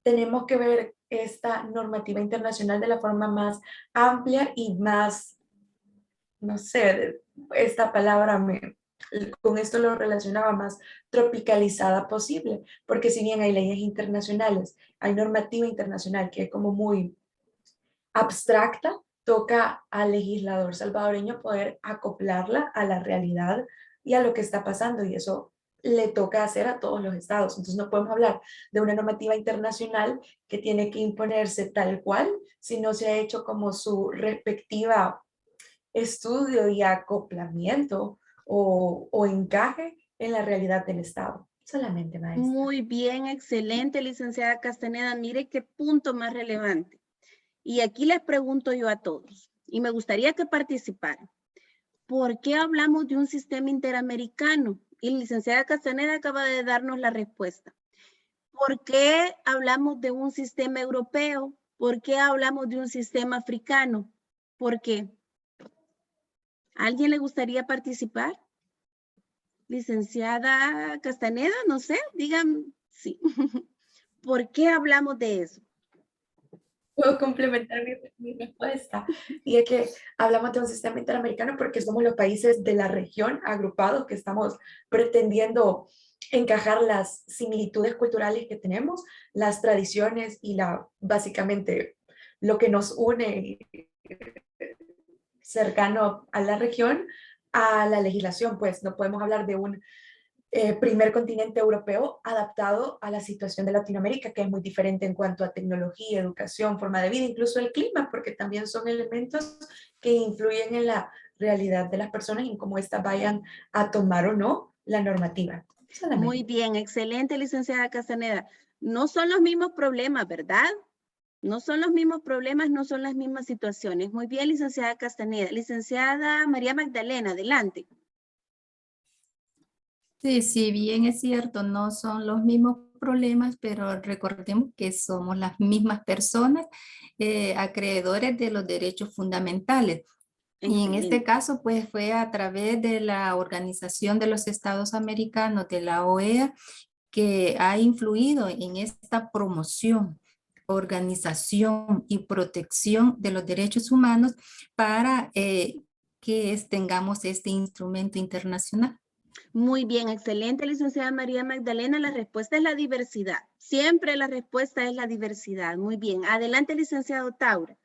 tenemos que ver esta normativa internacional de la forma más amplia y más, no sé, esta palabra con esto lo relacionaba más tropicalizada posible, porque si bien hay leyes internacionales, hay normativa internacional que es como muy abstracta, toca al legislador salvadoreño poder acoplarla a la realidad y a lo que está pasando, y eso le toca hacer a todos los estados. Entonces no podemos hablar de una normativa internacional que tiene que imponerse tal cual si no se ha hecho como su respectiva estudio y acoplamiento o encaje en la realidad del estado. Solamente, maestra. Muy bien, excelente, licenciada Castaneda. Mire qué punto más relevante. Y aquí les pregunto yo a todos, y me gustaría que participaran. ¿Por qué hablamos de un sistema interamericano? Y la licenciada Castaneda acaba de darnos la respuesta. ¿Por qué hablamos de un sistema europeo? ¿Por qué hablamos de un sistema africano? ¿Por qué? ¿A alguien le gustaría participar? Licenciada Castaneda, no sé, digan sí. ¿Por qué hablamos de eso? Puedo complementar mi respuesta. Y es que hablamos de un sistema interamericano porque somos los países de la región agrupados que estamos pretendiendo encajar las similitudes culturales que tenemos, las tradiciones y básicamente lo que nos une cercano a la región, a la legislación. Pues no podemos hablar de un primer continente europeo adaptado a la situación de Latinoamérica, que es muy diferente en cuanto a tecnología, educación, forma de vida, incluso el clima, porque también son elementos que influyen en la realidad de las personas y en cómo éstas vayan a tomar o no la normativa. Solamente. Muy bien, excelente, licenciada Castaneda. No son los mismos problemas, ¿verdad? No son los mismos problemas, no son las mismas situaciones. Muy bien, licenciada Castaneda. Licenciada María Magdalena, adelante. Sí, si bien es cierto, no son los mismos problemas, pero recordemos que somos las mismas personas acreedores de los derechos fundamentales. Y en este caso, pues fue a través de la Organización de los Estados Americanos, de la OEA, que ha influido en esta promoción, organización y protección de los derechos humanos para que tengamos este instrumento internacional. Muy bien, excelente, licenciada María Magdalena. La respuesta es la diversidad. Siempre la respuesta es la diversidad. Muy bien. Adelante, licenciado Taura.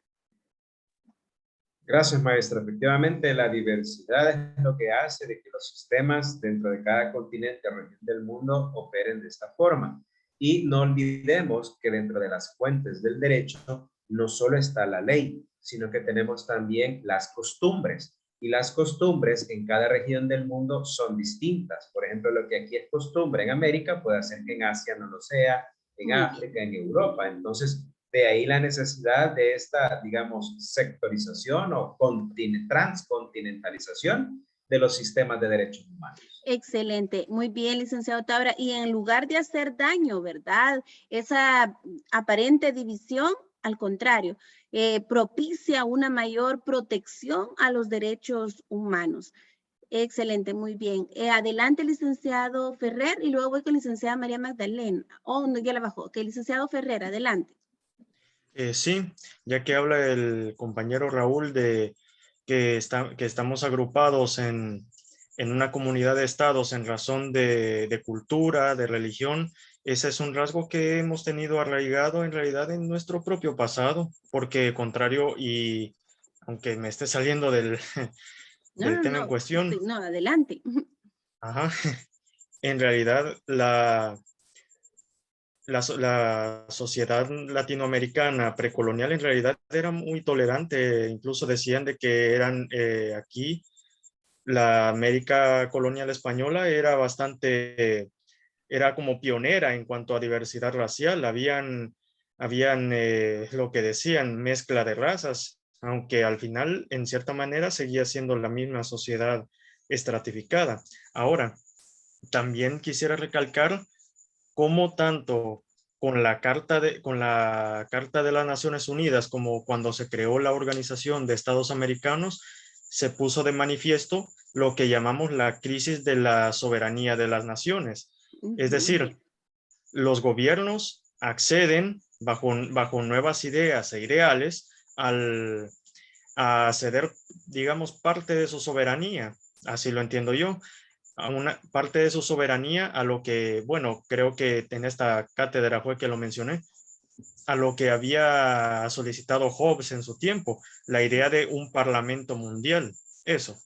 Gracias, maestra. Efectivamente, la diversidad es lo que hace de que los sistemas dentro de cada continente o región del mundo operen de esta forma. Y no olvidemos que dentro de las fuentes del derecho no solo está la ley, sino que tenemos también las costumbres. Y las costumbres en cada región del mundo son distintas. Por ejemplo, lo que aquí es costumbre en América puede ser que en Asia no lo sea, en África, en Europa. Entonces, de ahí la necesidad de esta, digamos, sectorización o transcontinentalización de los sistemas de derechos humanos. Excelente, muy bien, licenciado Taura. Y en lugar de hacer daño, ¿verdad? Esa aparente división, al contrario, propicia una mayor protección a los derechos humanos. Excelente, muy bien. Adelante, licenciado Ferrer, y luego voy con licenciada María Magdalena. Oh, no, ya la bajó. Ok, licenciado Ferrer, adelante. Sí, ya que habla el compañero Raúl de que estamos agrupados en una comunidad de estados en razón de cultura, de religión, ese es un rasgo que hemos tenido arraigado en realidad en nuestro propio pasado, porque contrario, y aunque me esté saliendo del tema en cuestión, sí, no, adelante. ajá, en realidad la sociedad latinoamericana precolonial en realidad era muy tolerante, incluso decían de que eran aquí, la América colonial española era bastante, era como pionera en cuanto a diversidad racial, habían lo que decían, mezcla de razas, aunque al final en cierta manera seguía siendo la misma sociedad estratificada. Ahora, también quisiera recalcar cómo tanto con la Carta de las Naciones Unidas como cuando se creó la Organización de Estados Americanos, se puso de manifiesto lo que llamamos la crisis de la soberanía de las naciones. Es decir, los gobiernos acceden bajo nuevas ideas e ideales a ceder, digamos, parte de su soberanía. Así lo entiendo yo, a una parte de su soberanía a lo que, bueno, creo que en esta cátedra fue que lo mencioné, a lo que había solicitado Hobbes en su tiempo, la idea de un parlamento mundial, eso.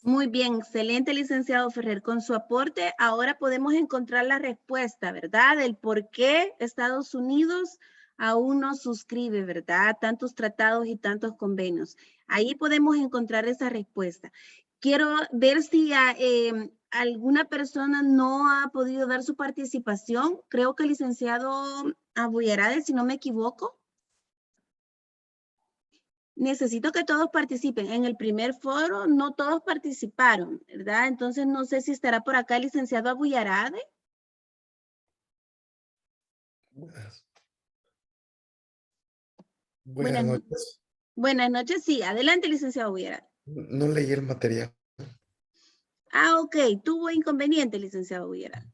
Muy bien, excelente, licenciado Ferrer. Con su aporte, ahora podemos encontrar la respuesta, ¿verdad? Del por qué Estados Unidos aún no suscribe, ¿verdad? Tantos tratados y tantos convenios. Ahí podemos encontrar esa respuesta. Quiero ver si alguna persona no ha podido dar su participación. Creo que el licenciado Abuyarade, si no me equivoco. Necesito que todos participen. En el primer foro no todos participaron, ¿verdad? Entonces no sé si estará por acá el licenciado Abuyarade. Buenas noches. Buenas noches, sí. Adelante, licenciado Abuyarade. No leí el material. Ah, ok. Tuvo inconveniente, licenciado Abuyarade.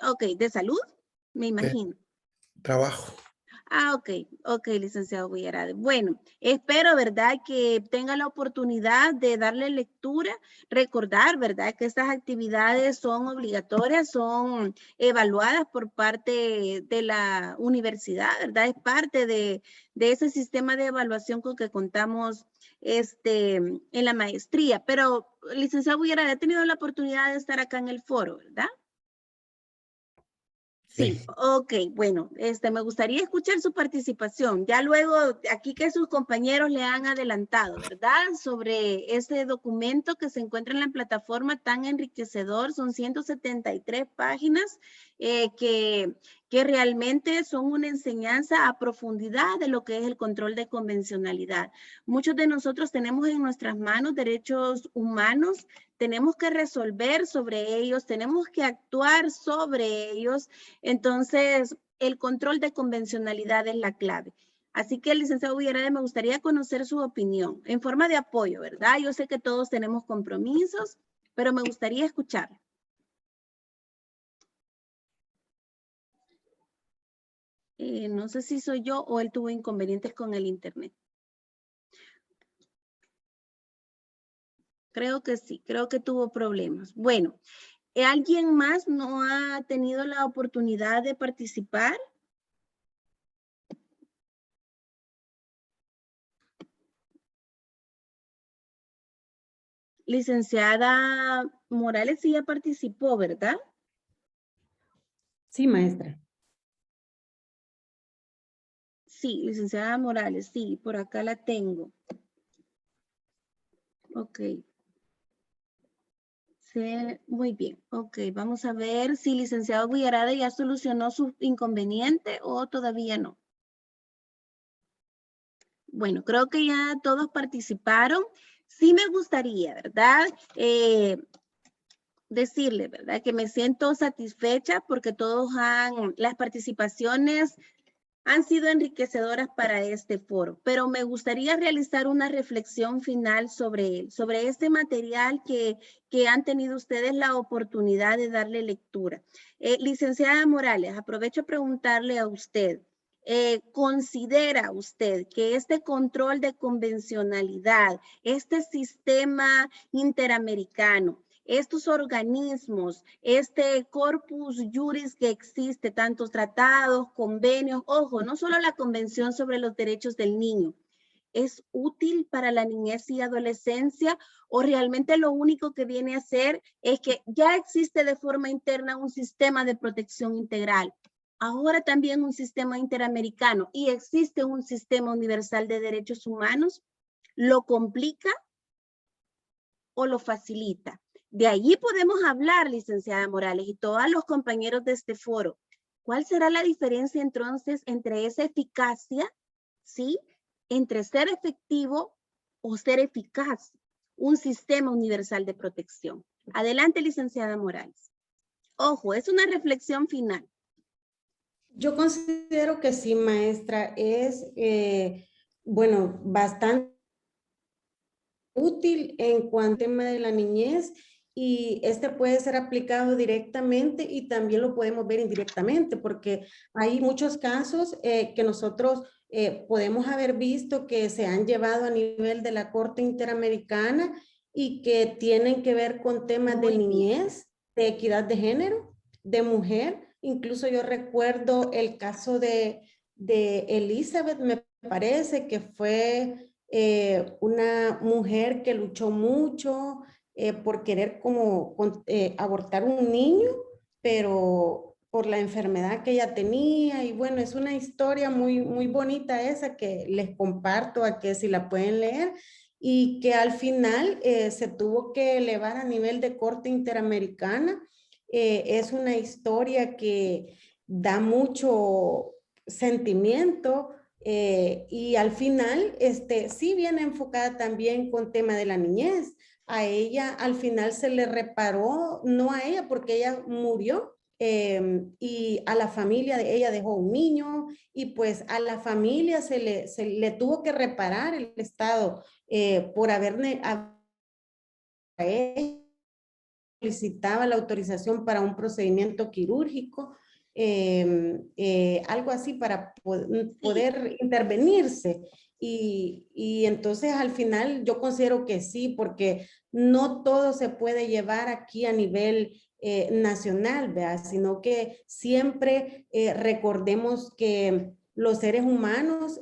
Ok, ¿de salud? Me imagino. Trabajo. Ah, ok, licenciado Villarade. Bueno, espero, ¿verdad?, que tenga la oportunidad de darle lectura, recordar, ¿verdad?, que estas actividades son obligatorias, son evaluadas por parte de la universidad, ¿verdad? Es parte de ese sistema de evaluación con que contamos en la maestría. Pero, licenciado Villarade, ha tenido la oportunidad de estar acá en el foro, ¿verdad? Sí, ok, bueno, me gustaría escuchar su participación. Ya luego, aquí que sus compañeros le han adelantado, ¿verdad? Sobre ese documento que se encuentra en la plataforma tan enriquecedor, son 173 páginas que realmente son una enseñanza a profundidad de lo que es el control de convencionalidad. Muchos de nosotros tenemos en nuestras manos derechos humanos, tenemos que resolver sobre ellos, tenemos que actuar sobre ellos. Entonces, el control de convencionalidad es la clave. Así que, licenciado Villarade, me gustaría conocer su opinión en forma de apoyo, ¿verdad? Yo sé que todos tenemos compromisos, pero me gustaría escucharlo. No sé si soy yo o él tuvo inconvenientes con el internet. Creo que sí, creo que tuvo problemas. Bueno, ¿alguien más no ha tenido la oportunidad de participar? Licenciada Morales sí ya participó, ¿verdad? Sí, maestra. Sí, licenciada Morales, sí, por acá la tengo. Ok. Sí, muy bien. Ok, vamos a ver si licenciado Villarade ya solucionó su inconveniente o todavía no. Bueno, creo que ya todos participaron. Sí me gustaría, ¿verdad? Decirle, ¿verdad? Que me siento satisfecha porque todos las participaciones han sido enriquecedoras para este foro, pero me gustaría realizar una reflexión final sobre él, sobre este material que han tenido ustedes la oportunidad de darle lectura. Licenciada Morales, aprovecho a preguntarle a usted, ¿considera usted que este control de convencionalidad, este sistema interamericano, estos organismos, este corpus juris que existe, tantos tratados, convenios, ojo, no solo la Convención sobre los Derechos del Niño, ¿es útil para la niñez y adolescencia o realmente lo único que viene a hacer es que ya existe de forma interna un sistema de protección integral? Ahora también un sistema interamericano y existe un sistema universal de derechos humanos, ¿lo complica o lo facilita? De allí podemos hablar, licenciada Morales, y todos los compañeros de este foro. ¿Cuál será la diferencia entonces entre esa eficacia, ¿sí? Entre ser efectivo o ser eficaz, un sistema universal de protección? Adelante, licenciada Morales. Ojo, es una reflexión final. Yo considero que sí, maestra, es, bueno, bastante útil en cuanto al tema de la niñez, y este puede ser aplicado directamente y también lo podemos ver indirectamente, porque hay muchos casos que nosotros podemos haber visto que se han llevado a nivel de la Corte Interamericana y que tienen que ver con temas de niñez, de equidad de género, de mujer. Incluso yo recuerdo el caso de Elizabeth, me parece que fue una mujer que luchó mucho por querer abortar un niño, pero por la enfermedad que ella tenía. Y bueno, es una historia muy, muy bonita esa que les comparto a que si la pueden leer, y que al final se tuvo que elevar a nivel de Corte Interamericana. Es una historia que da mucho sentimiento, y al final sí viene enfocada también con tema de la niñez. A ella al final se le reparó, no a ella porque ella murió, y a la familia de ella dejó un niño, y pues a la familia se le tuvo que reparar el Estado por solicitaba la autorización para un procedimiento quirúrgico, algo así para poder intervenirse. Y entonces al final yo considero que sí, porque no todo se puede llevar aquí a nivel nacional, ¿verdad? Sino que siempre recordemos que los seres humanos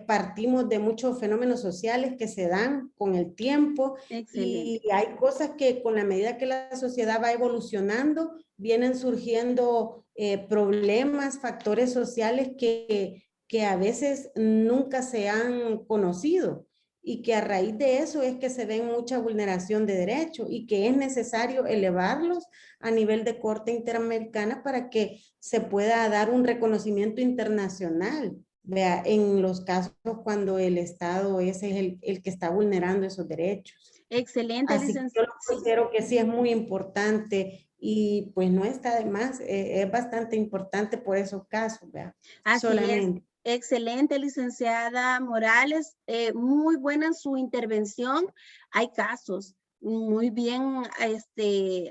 partimos de muchos fenómenos sociales que se dan con el tiempo. Excelente. Y hay cosas que con la medida que la sociedad va evolucionando, vienen surgiendo problemas, factores sociales que a veces nunca se han conocido, y que a raíz de eso es que se ven mucha vulneración de derechos, y que es necesario elevarlos a nivel de Corte Interamericana para que se pueda dar un reconocimiento internacional, vea, en los casos cuando el Estado es el que está vulnerando esos derechos. Excelente, así que yo considero que sí es muy importante, y pues no está de más, es bastante importante por esos casos, vea. Así solamente. Es. Excelente, licenciada Morales. Muy buena su intervención. Hay casos. Muy bien,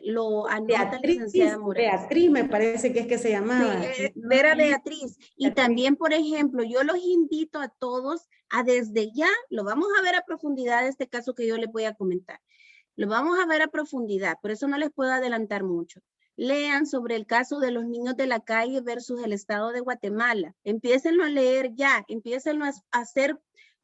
lo anota licenciada Morales. Beatriz me parece que es que se llamaba. Sí, Vera Beatriz. Y también, por ejemplo, yo los invito a todos a desde ya, lo vamos a ver a profundidad este caso que yo les voy a comentar. Lo vamos a ver a profundidad, por eso no les puedo adelantar mucho. Lean sobre el caso de los niños de la calle versus el estado de Guatemala. Empiécenlo a leer ya, empiécenlo a hacer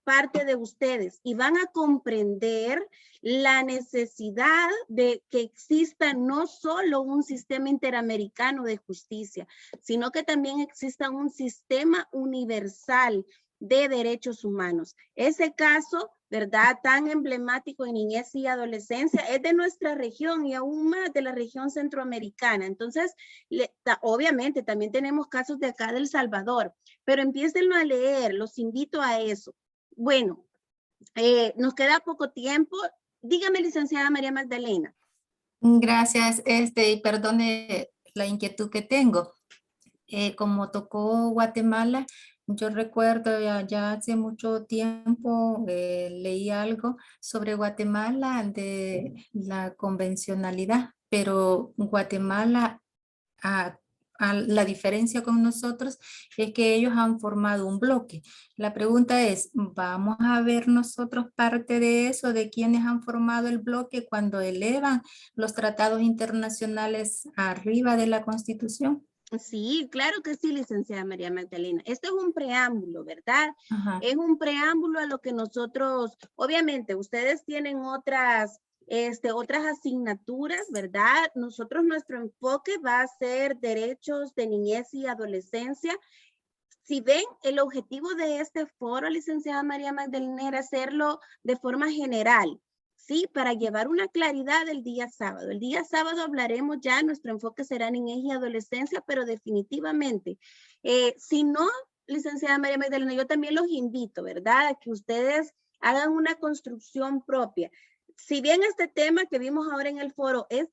parte de ustedes y van a comprender la necesidad de que exista no solo un sistema interamericano de justicia, sino que también exista un sistema universal de derechos humanos. Ese caso, ¿verdad?, tan emblemático en niñez y adolescencia, es de nuestra región y aún más de la región centroamericana. Entonces, obviamente también tenemos casos de acá del Salvador, pero empiecenlo a leer, los invito a eso. Bueno, nos queda poco tiempo. Dígame, licenciada María Magdalena. Gracias, perdone la inquietud que tengo. Como tocó Guatemala, Yo recuerdo ya hace mucho tiempo leí algo sobre Guatemala de la convencionalidad, pero Guatemala, la diferencia con nosotros es que ellos han formado un bloque. La pregunta es, ¿vamos a ver nosotros parte de eso, de quienes han formado el bloque cuando elevan los tratados internacionales arriba de la Constitución? Sí, claro que sí, licenciada María Magdalena. Esto es un preámbulo, ¿verdad? Ajá. Es un preámbulo a lo que nosotros, obviamente, ustedes tienen otras asignaturas, ¿verdad? Nosotros, nuestro enfoque va a ser derechos de niñez y adolescencia. Si ven, el objetivo de este foro, licenciada María Magdalena, era hacerlo de forma general, ¿sí? Para llevar una claridad el día sábado. El día sábado hablaremos ya, nuestro enfoque será niñez y adolescencia, pero definitivamente, si no, licenciada María Magdalena, yo también los invito, ¿verdad? A que ustedes hagan una construcción propia. Si bien este tema que vimos ahora en el foro es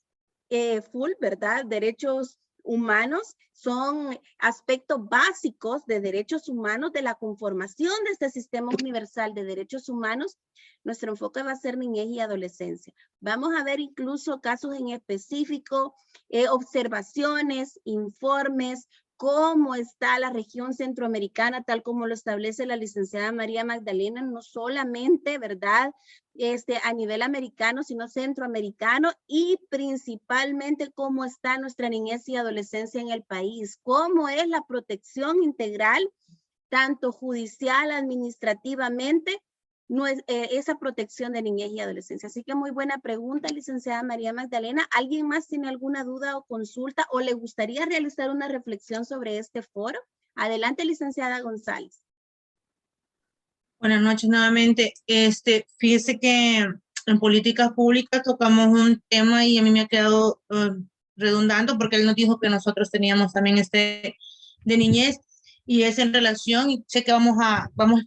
full, ¿verdad? Derechos humanos, son aspectos básicos de derechos humanos, de la conformación de este sistema universal de derechos humanos. Nuestro enfoque va a ser niñez y adolescencia. Vamos a ver incluso casos en específico, observaciones, informes, cómo está la región centroamericana, tal como lo establece la licenciada María Magdalena, no solamente, ¿verdad?, a nivel americano, sino centroamericano, y principalmente cómo está nuestra niñez y adolescencia en el país, cómo es la protección integral, tanto judicial, administrativamente, no es, esa protección de niñez y adolescencia. Así que muy buena pregunta, licenciada María Magdalena. ¿Alguien más tiene alguna duda o consulta o le gustaría realizar una reflexión sobre este foro? Adelante, licenciada González. Buenas noches nuevamente. Fíjese que en políticas públicas tocamos un tema y a mí me ha quedado redundando porque él nos dijo que nosotros teníamos también de niñez, y es en relación, y sé que vamos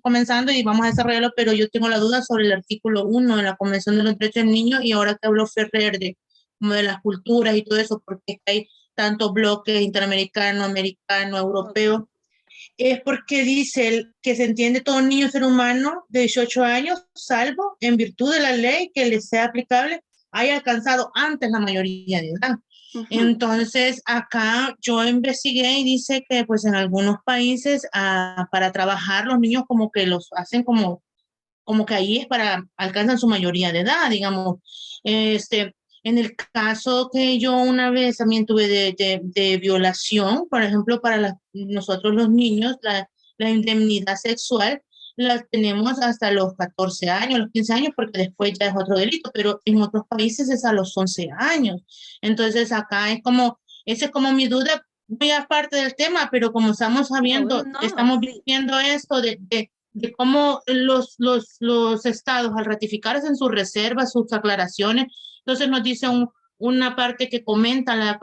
comenzando y vamos a desarrollarlo, pero yo tengo la duda sobre el artículo 1 de la Convención de los Derechos del Niño, y ahora que habló Ferrer como de las culturas y todo eso, porque hay tantos bloques interamericano, americano, europeo, es porque dice que se entiende todo niño ser humano de 18 años, salvo en virtud de la ley que le sea aplicable, haya alcanzado antes la mayoría de edad. Entonces, acá yo investigué y dice que pues en algunos países para trabajar los niños como que los hacen como que ahí es para alcanzan su mayoría de edad, digamos. En el caso que yo una vez también tuve de violación, por ejemplo, para nosotros los niños, la indemnidad sexual la tenemos hasta los 14 años, los 15 años, porque después ya es otro delito, pero en otros países es a los 11 años. Entonces acá esa es como mi duda, muy aparte del tema, pero como estamos sabiendo, estamos viendo esto de cómo los estados al ratificarse en sus reservas, sus aclaraciones, entonces nos dice una parte que comenta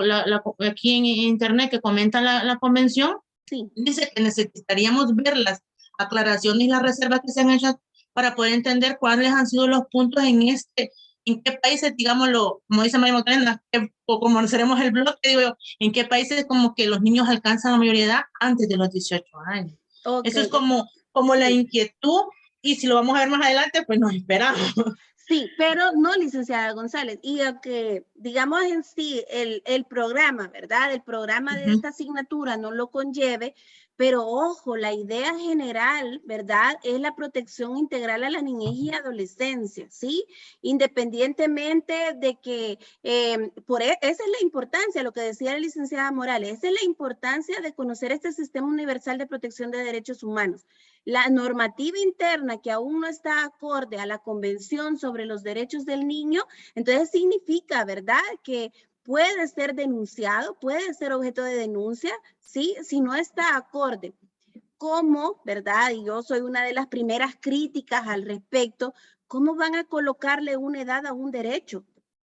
aquí en internet, que comenta la convención, dice que necesitaríamos ver las aclaraciones y las reservas que se han hecho para poder entender cuáles han sido los puntos en qué países, digámoslo, como dice María Magdalena, o como seremos el bloque, digo yo, en qué países como que los niños alcanzan la mayoría de edad antes de los 18 años. Eso es como la inquietud, y si lo vamos a ver más adelante, pues nos esperamos. Sí, pero no, licenciada González, y aunque digamos en sí el programa, ¿verdad? El programa de esta asignatura no lo conlleve, pero ojo, la idea general, ¿verdad? Es la protección integral a la niñez y adolescencia, ¿sí? Independientemente de que, esa es la importancia, lo que decía la licenciada Morales, esa es la importancia de conocer este sistema universal de protección de derechos humanos. La normativa interna que aún no está acorde a la Convención sobre los Derechos del Niño, entonces significa, ¿verdad?, que puede ser denunciado, puede ser objeto de denuncia, ¿sí?, si no está acorde. ¿Cómo, verdad? Y yo soy una de las primeras críticas al respecto, ¿cómo van a colocarle una edad a un derecho?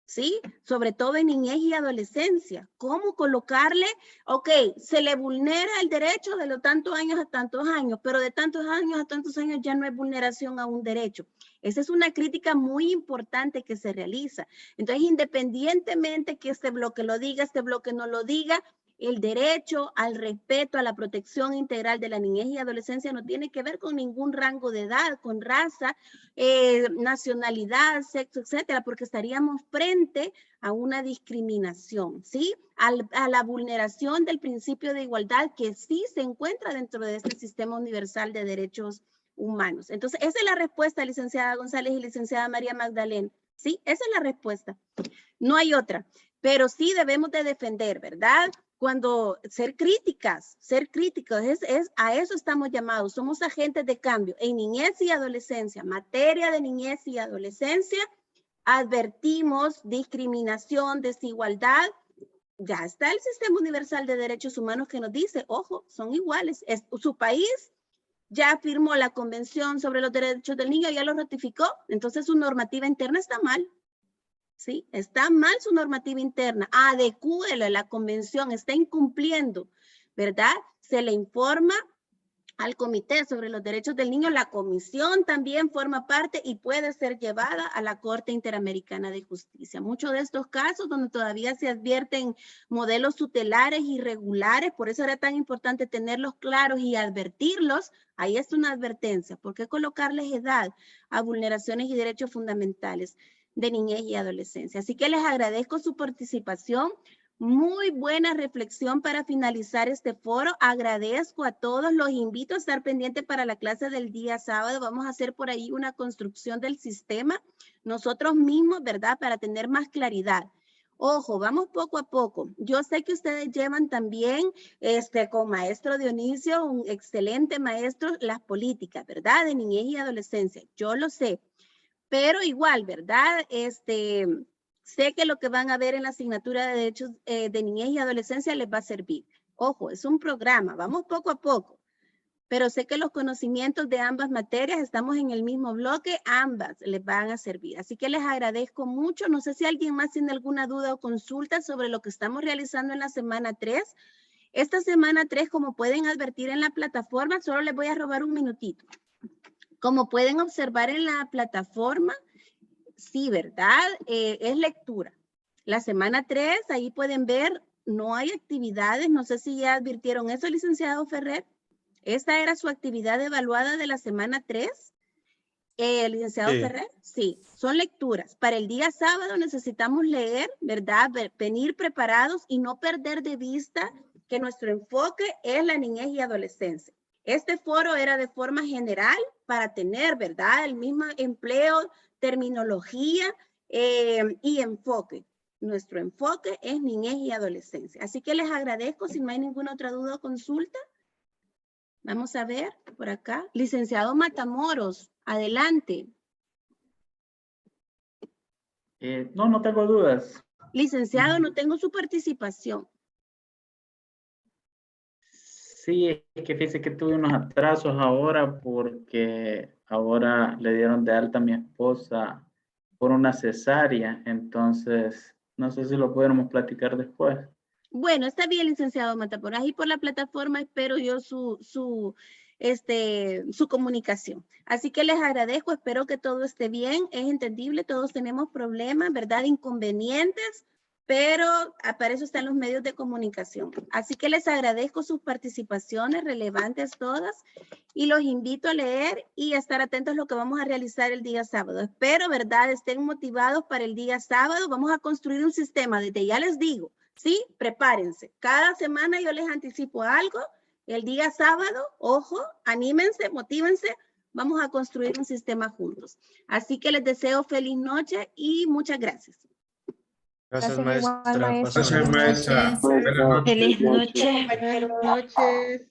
¿Sí? Sobre todo en niñez y adolescencia. ¿Cómo colocarle? Ok, se le vulnera el derecho de los tantos años a tantos años, pero de tantos años a tantos años ya no es vulneración a un derecho. Esa es una crítica muy importante que se realiza. Entonces, independientemente que este bloque lo diga, este bloque no lo diga, El derecho al respeto, a la protección integral de la niñez y adolescencia no tiene que ver con ningún rango de edad, con raza, nacionalidad, sexo, etcétera, porque estaríamos frente a una discriminación, ¿sí? A la vulneración del principio de igualdad que sí se encuentra dentro de este sistema universal de derechos humanos. Entonces, esa es la respuesta, licenciada González y licenciada María Magdalena, ¿sí? Esa es la respuesta. No hay otra, pero sí debemos de defender, ¿verdad? Cuando ser críticos, a eso estamos llamados. Somos agentes de cambio en niñez y adolescencia, materia de niñez y adolescencia, advertimos discriminación, desigualdad. Ya está el Sistema Universal de Derechos Humanos que nos dice, ojo, son iguales. Su país ya firmó la Convención sobre los Derechos del Niño, ya lo ratificó, entonces su normativa interna está mal. ¿Sí? Está mal su normativa interna, adecúela a la convención, está incumpliendo, ¿verdad? Se le informa al Comité sobre los Derechos del Niño, la comisión también forma parte y puede ser llevada a la Corte Interamericana de Justicia. Muchos de estos casos donde todavía se advierten modelos tutelares irregulares, por eso era tan importante tenerlos claros y advertirlos, ahí es una advertencia. ¿Por qué colocarles edad a vulneraciones y derechos fundamentales de niñez y adolescencia? Así que les agradezco su participación. Muy buena reflexión para finalizar este foro. Agradezco a todos, los invito a estar pendientes para la clase del día sábado. Vamos a hacer por ahí una construcción del sistema nosotros mismos, ¿verdad? Para tener más claridad. Ojo, vamos poco a poco. Yo sé que ustedes llevan también con maestro Dionisio, un excelente maestro, las políticas, ¿verdad? De niñez y adolescencia. Yo lo sé. Pero igual, ¿verdad? Sé que lo que van a ver en la asignatura de derechos de niñez y adolescencia les va a servir. Ojo, es un programa, vamos poco a poco. Pero sé que los conocimientos de ambas materias, estamos en el mismo bloque, ambas les van a servir. Así que les agradezco mucho. No sé si alguien más tiene alguna duda o consulta sobre lo que estamos realizando en la semana 3. Esta semana 3, como pueden advertir en la plataforma, solo les voy a robar un minutito. Como pueden observar en la plataforma, sí, ¿verdad? Es lectura. La semana 3, ahí pueden ver, no hay actividades. No sé si ya advirtieron eso, licenciado Ferrer. ¿Esta era su actividad evaluada de la semana 3? Licenciado Ferrer, sí, son lecturas. Para el día sábado necesitamos leer, ¿verdad? Venir preparados y no perder de vista que nuestro enfoque es la niñez y adolescencia. Este foro era de forma general para tener, ¿verdad? El mismo empleo, terminología y enfoque. Nuestro enfoque es niñez y adolescencia. Así que les agradezco. Si no hay ninguna otra duda o consulta, vamos a ver por acá. Licenciado Matamoros, adelante. No tengo dudas. Licenciado, no tengo su participación. Sí, es que fíjese que tuve unos atrasos ahora porque ahora le dieron de alta a mi esposa por una cesárea, entonces no sé si lo pudiéramos platicar después. Bueno, está bien, licenciado Matamoros. Ahí por la plataforma espero yo su comunicación. Así que les agradezco, espero que todo esté bien, es entendible, todos tenemos problemas, ¿verdad? Inconvenientes, pero para eso están los medios de comunicación. Así que les agradezco sus participaciones relevantes todas y los invito a leer y a estar atentos a lo que vamos a realizar el día sábado. Espero, ¿verdad? Estén motivados para el día sábado. Vamos a construir un sistema, desde ya les digo, ¿sí? Prepárense. Cada semana yo les anticipo algo. El día sábado, ojo, anímense, motívense. Vamos a construir un sistema juntos. Así que les deseo feliz noche y muchas gracias. Gracias, Gracias, maestra. igual, maestra. Gracias, maestra. Feliz noche. Buenas noches.